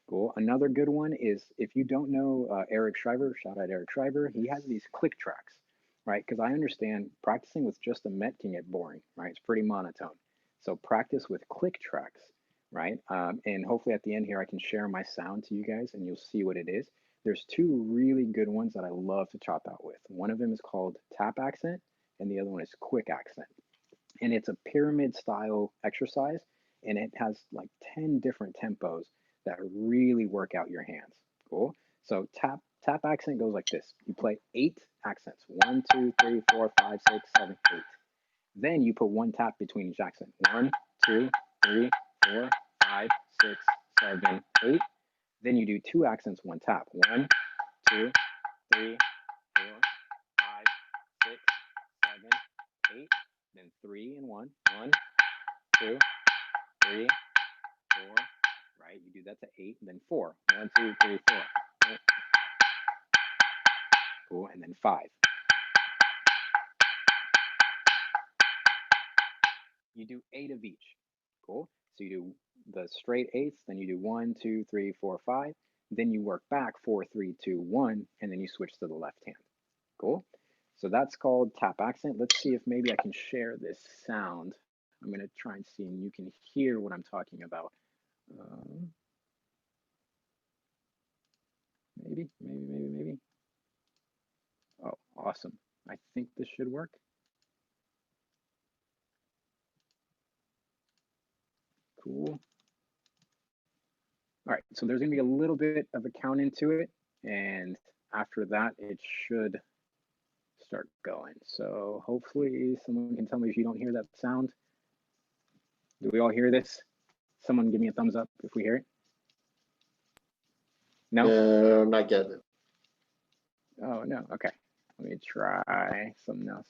Cool. Another good one is if you don't know Eric Shriver, shout out Eric Shriver, he has these click tracks, right? Because I understand practicing with just a Met can get boring, right? It's pretty monotone. So practice with click tracks, right? And hopefully at the end here, I can share my sound to you guys and you'll see what it is. There's two really good ones that I love to chop out with. One of them is called tap accent and the other one is quick accent. And it's a pyramid style exercise and it has like 10 different tempos that really work out your hands. Cool. So tap accent goes like this. You play 8 accents. 1, 2, 3, 4, 5, 6, 7, 8. Then you put one tap between each accent. 1, 2, 3, 4, 5, 6, 7, 8. Then you do 2 accents, 1 tap. 1, 2, 3, 4, 5, 6, 7, 8. Then 3 and 1. 1, 2, 3, 4. Right? You do that to 8. And then 4. 1, 2, 3, 4. Cool. And then 5. You do 8 of each. Cool. So you do the straight eighths, then you do 1, 2, 3, 4, 5. Then you work back 4, 3, 2, 1, and then you switch to the left hand. Cool. So that's called tap accent. Let's see if maybe I can share this sound. I'm going to try and see and you can hear what I'm talking about. Maybe. Oh, awesome. I think this should work. Cool. All right, so there's gonna be a little bit of a count into it, and after that, it should start going. So hopefully someone can tell me if you don't hear that sound. Do we all hear this? Someone give me a thumbs up if we hear it. No? No, I'm not getting it. Oh, no, okay. Let me try something else.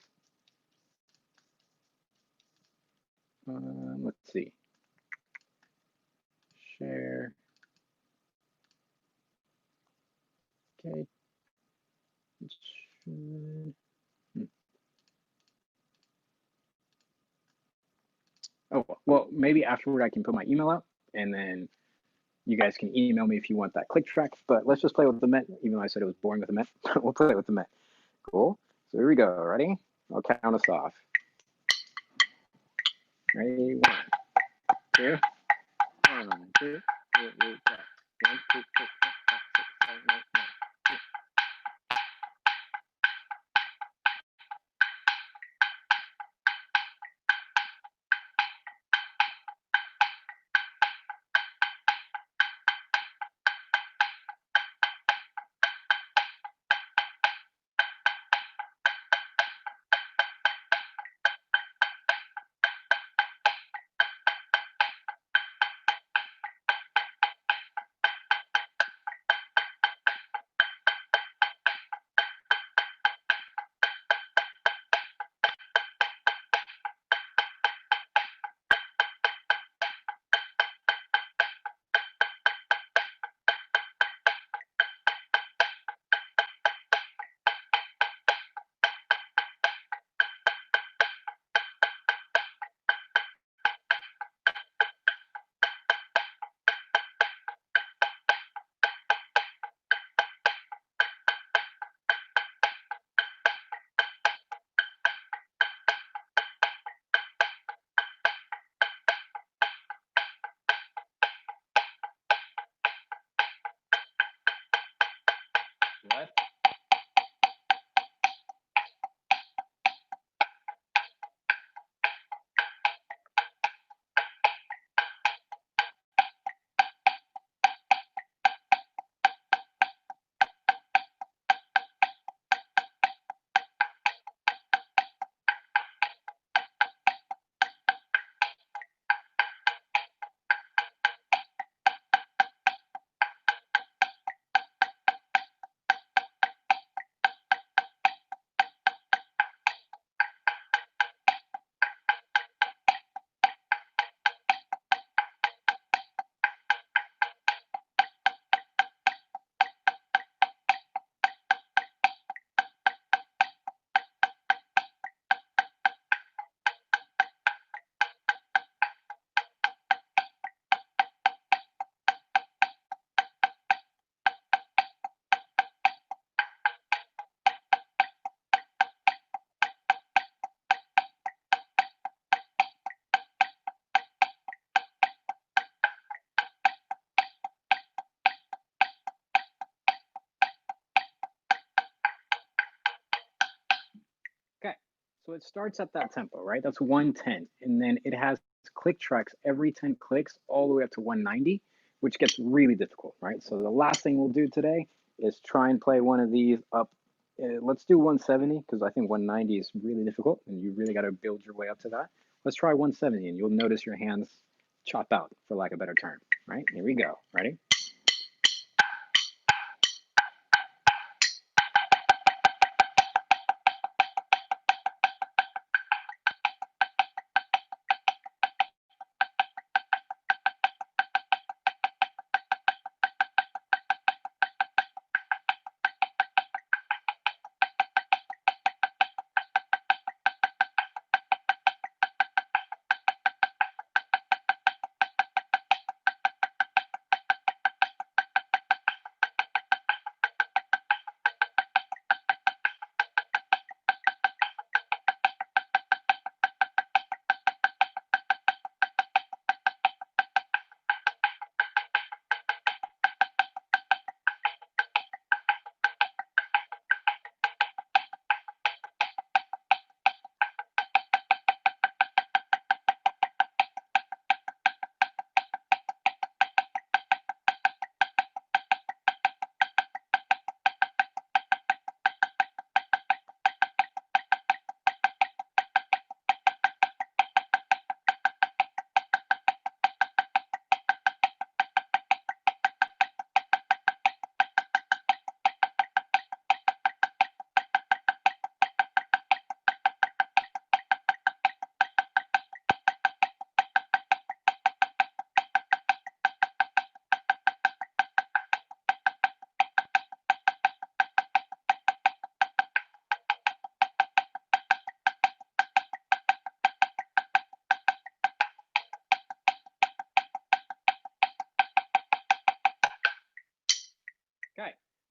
Let's see. Share. Okay. It should... Oh, well, maybe afterward I can put my email out and then you guys can email me if you want that click track, but let's just play with the Met, even though I said it was boring with the Met. We'll play with the Met. Cool. So here we go. Ready? I'll count us off. Ready? 1, 2, 1, 2, 3, 4, 1, 2, 3, 4, 5, 6, 7, 8, 9. What? Okay, so it starts at that tempo, right? That's 110. And then it has click tracks every 10 clicks all the way up to 190, which gets really difficult, right? So the last thing we'll do today is try and play one of these up. Let's do 170 because I think 190 is really difficult and you really got to build your way up to that. Let's try 170 and you'll notice your hands chop out, for lack of a better term, right? Here we go. Ready?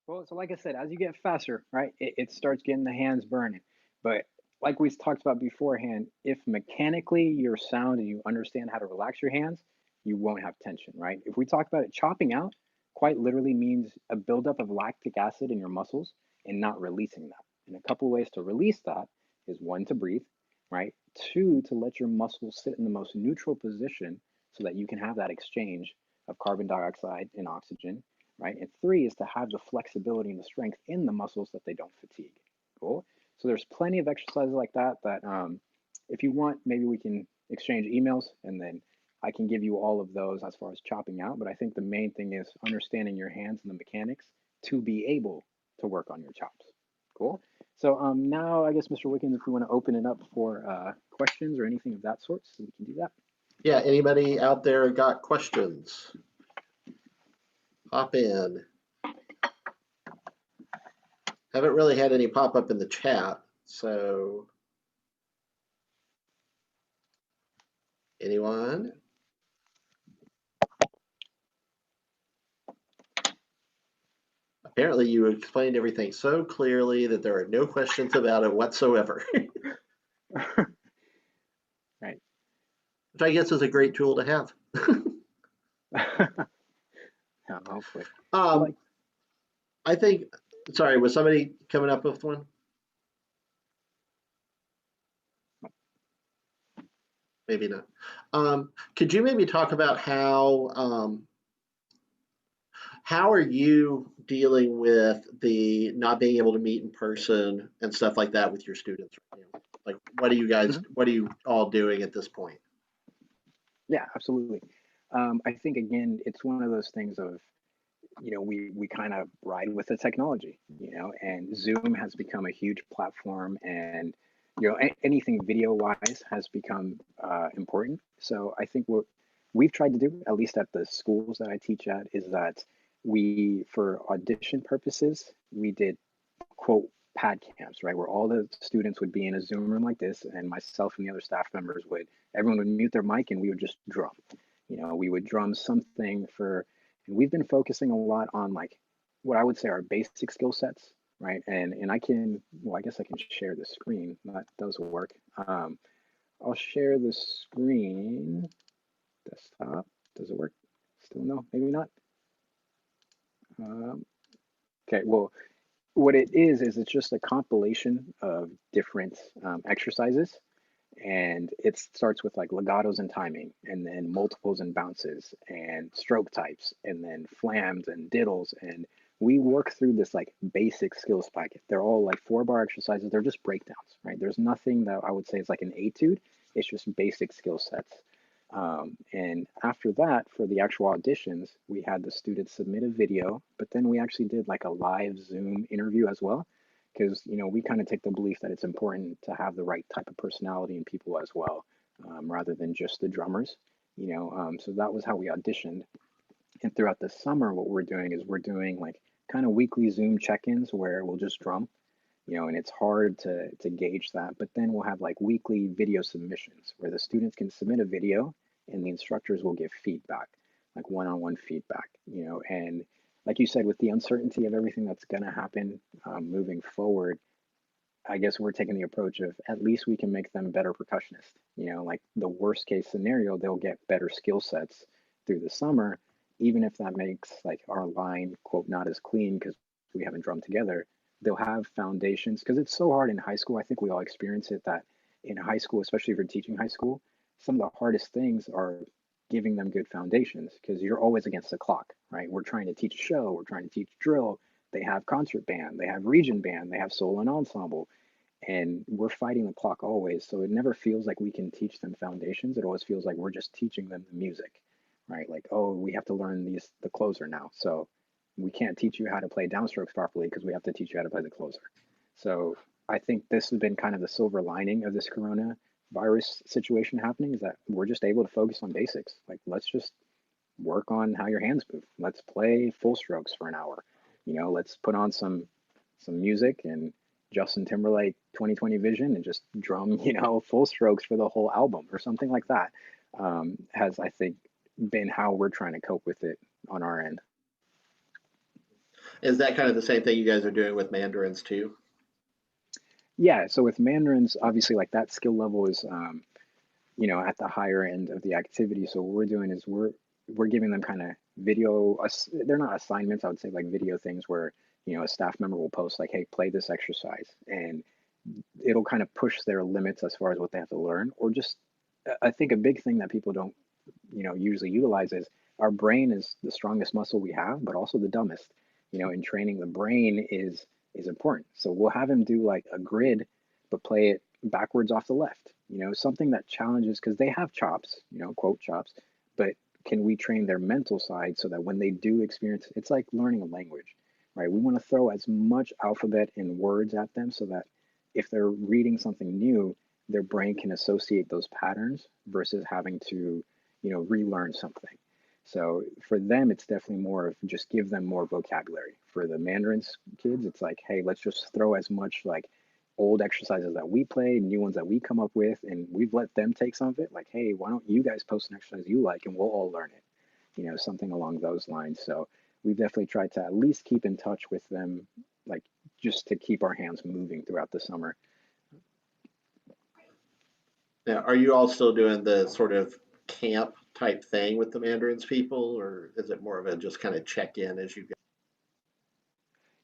Well, so like I said, as you get faster, right, it starts getting the hands burning. But like we talked about beforehand, if mechanically you're sound and you understand how to relax your hands, you won't have tension, right? If we talk about it, chopping out quite literally means a buildup of lactic acid in your muscles and not releasing that. And a couple ways to release that is one, to breathe, right? Two, to let your muscles sit in the most neutral position so that you can have that exchange of carbon dioxide and oxygen, right? And three is to have the flexibility and the strength in the muscles that they don't fatigue. Cool. So there's plenty of exercises like that if you want, maybe we can exchange emails and then I can give you all of those as far as chopping out. But I think the main thing is understanding your hands and the mechanics to be able to work on your chops. Cool. So now I guess, Mr. Wickens, if we want to open it up for questions or anything of that sort, so we can do that. Yeah, anybody out there got questions? Hop in. Haven't really had any pop up in the chat, so anyone? Apparently you explained everything so clearly that there are no questions about it whatsoever. Right. Which I guess is a great tool to have. Yeah, hopefully. um, I think, sorry, was somebody coming up with one? Maybe not. Could you maybe talk about how are you dealing with the not being able to meet in person and stuff like that with your students right now? Like, what are you all doing at this point? Yeah, absolutely. I think again, it's one of those things of, we kind of ride with the technology, and Zoom has become a huge platform, and anything video wise has become important. So I think what we've tried to do, at least at the schools that I teach at, is that for audition purposes, we did quote pad camps, right, where all the students would be in a Zoom room like this, and myself and the other staff members everyone would mute their mic and we would just drum. We would drum something and we've been focusing a lot on like what I would say are basic skill sets, right? And I guess I can share the screen. That does work. I'll share the screen. Desktop. Does it work? Still no, maybe not. Okay, well, what it is it's just a compilation of different exercises, and it starts with like legatos and timing, and then multiples and bounces, and stroke types, and then flams and diddles, and we work through this like basic skills packet. They're all like 4-bar exercises. They're just breakdowns, right? There's nothing that I would say is like an etude. It's just basic skill sets. And after that, for the actual auditions, we had the students submit a video, but then we actually did like a live Zoom interview as well, because we kind of take the belief that it's important to have the right type of personality in people as well, rather than just the drummers. So that was how we auditioned. And throughout the summer, what we're doing is we're doing like kind of weekly Zoom check-ins where we'll just drum, and it's hard to gauge that. But then we'll have like weekly video submissions where the students can submit a video and the instructors will give feedback, like one-on-one feedback, and like you said, with the uncertainty of everything that's going to happen moving forward, I guess we're taking the approach of at least we can make them better percussionists. Like the worst case scenario, they'll get better skill sets through the summer, even if that makes like our line, quote, not as clean because we haven't drummed together. They'll have foundations because it's so hard in high school. I think we all experience it that in high school, especially if you're teaching high school, some of the hardest things are giving them good foundations because you're always against the clock, right? We're trying to teach a show, we're trying to teach drill. They have concert band, they have region band, they have solo and ensemble, and we're fighting the clock always. So it never feels like we can teach them foundations. It always feels like we're just teaching them the music, right? Like, oh, we have to learn the closer now. So we can't teach you how to play downstrokes properly because we have to teach you how to play the closer. So I think this has been kind of the silver lining of this corona virus situation happening, is that we're just able to focus on basics. Like, let's just work on how your hands move. Let's play full strokes for an hour. Let's put on some music and Justin Timberlake 2020 Vision and just drum, full strokes for the whole album or something like that. Has, I think, been how we're trying to cope with it on our end. Is that kind of the same thing you guys are doing with Mandarins too? Yeah, so with Mandarins, obviously, like that skill level is at the higher end of the activity. So what we're doing is we're giving them kind of video. They're not assignments, I would say, like video things where a staff member will post like, "Hey, play this exercise," and it'll kind of push their limits as far as what they have to learn. Or just, I think a big thing that people don't usually utilize is our brain is the strongest muscle we have, but also the dumbest. In training the brain is important. So we'll have him do like a grid, but play it backwards off the left. Something that challenges because they have chops, quote chops, but can we train their mental side so that when they do experience, it's like learning a language, right? We want to throw as much alphabet and words at them so that if they're reading something new, their brain can associate those patterns versus having to relearn something. So for them, it's definitely more of just give them more vocabulary. For the Mandarins kids, it's like, hey, let's just throw as much like old exercises that we play, new ones that we come up with, and we've let them take some of it. Like, hey, why don't you guys post an exercise you like, and we'll all learn it. Something along those lines. So we've definitely tried to at least keep in touch with them, like just to keep our hands moving throughout the summer. Now, are you all still doing the sort of camp type thing with the Mandarins people, or is it more of a just kind of check in as you go?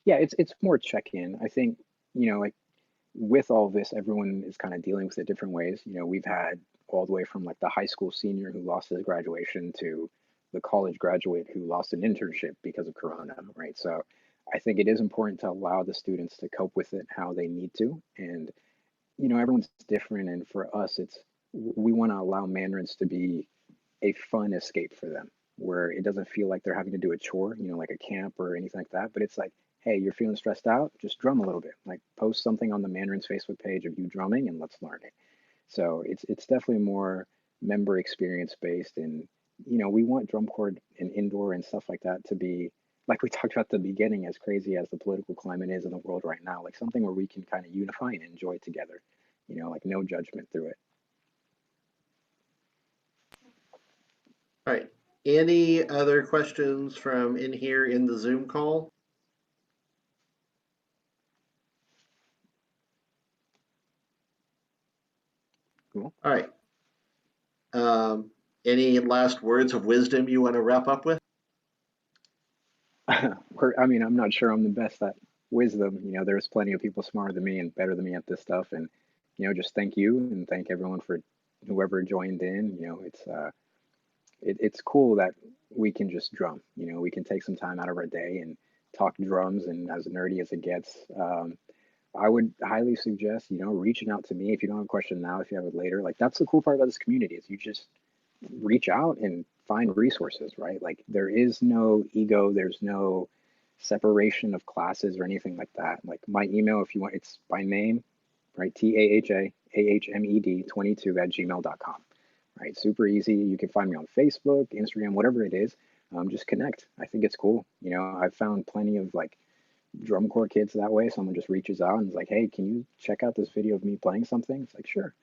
Yeah, it's more check-in. I think, like with all this, everyone is kind of dealing with it different ways. We've had all the way from like the high school senior who lost his graduation to the college graduate who lost an internship because of Corona, right? So I think it is important to allow the students to cope with it how they need to. And, everyone's different. And for us, we want to allow Mandarins to be a fun escape for them where it doesn't feel like they're having to do a chore, like a camp or anything like that. But it's like, hey, you're feeling stressed out, just drum a little bit. Like post something on the Mandarin's Facebook page of you drumming and let's learn it. So it's definitely more member experience based and we want drum corps and indoor and stuff like that to be like we talked about at the beginning, as crazy as the political climate is in the world right now, like something where we can kind of unify and enjoy together, like no judgment through it. All right. Any other questions from in here in the Zoom call? Cool. All right. Um, any last words of wisdom you want to wrap up with? I mean, I'm not sure I'm the best at wisdom. There's plenty of people smarter than me and better than me at this stuff. And, just thank you and thank everyone for whoever joined in. It's cool that we can just drum. We can take some time out of our day and talk drums. And as nerdy as it gets, I would highly suggest, reaching out to me if you don't have a question now, if you have it later. Like that's the cool part about this community is you just reach out and find resources, right? Like there is no ego, there's no separation of classes or anything like that. Like my email, if you want, it's by name, right? TAHAAHMED 22 at gmail.com, right? Super easy. You can find me on Facebook, Instagram, whatever it is. Just connect. I think it's cool. I've found plenty of like drum corps kids that way. Someone just reaches out and is like, hey, can you check out this video of me playing something? It's like, sure,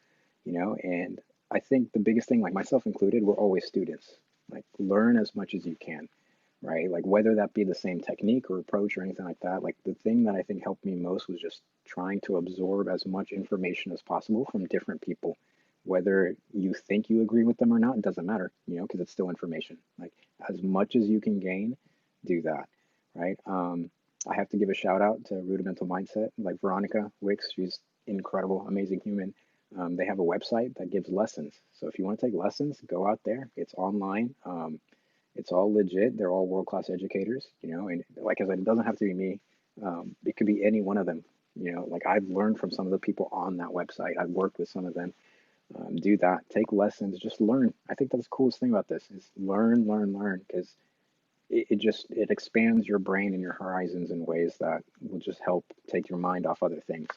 and I think the biggest thing, like myself included, we're always students. Like learn as much as you can, right? Like whether that be the same technique or approach or anything like that. Like the thing that I think helped me most was just trying to absorb as much information as possible from different people. Whether you think you agree with them or not, it doesn't matter, because it's still information. Like as much as you can gain, do that, right? I have to give a shout out to Rudimental Mindset, like Veronica Wicks. She's incredible, amazing human. They have a website that gives lessons. So if you want to take lessons, go out there. It's online. It's all legit. They're all world-class educators, and like I said, it doesn't have to be me. It could be any one of them. Like I've learned from some of the people on that website. I've worked with some of them. Do that. Take lessons. Just learn. I think that's the coolest thing about this is learn, learn, learn, because it expands your brain and your horizons in ways that will just help take your mind off other things.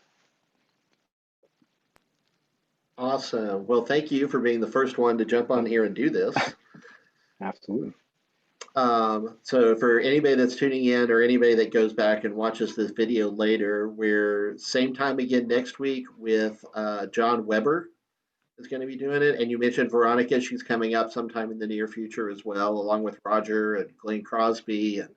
Awesome. Well, thank you for being the first one to jump on here and do this. Absolutely. So for anybody that's tuning in or anybody that goes back and watches this video later, we're same time again next week with John Weber is going to be doing it. And you mentioned Veronica, she's coming up sometime in the near future as well, along with Roger and Glenn Crosby and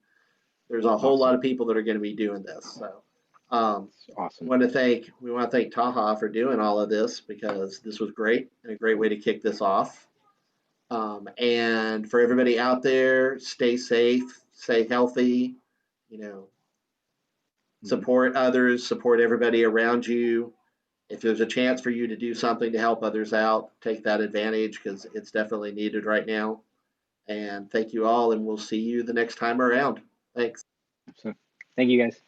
there's a whole lot Awesome. of people that are going to be doing this. So um, Awesome. we want to thank Taha for doing all of this because this was great and a great way to kick this off. And for everybody out there, stay safe, stay healthy, you know, Mhm. support others, support everybody around you. If there's a chance for you to do something to help others out, take that advantage because it's definitely needed right now. And thank you all, and we'll see you the next time around. Thanks. So, thank you guys.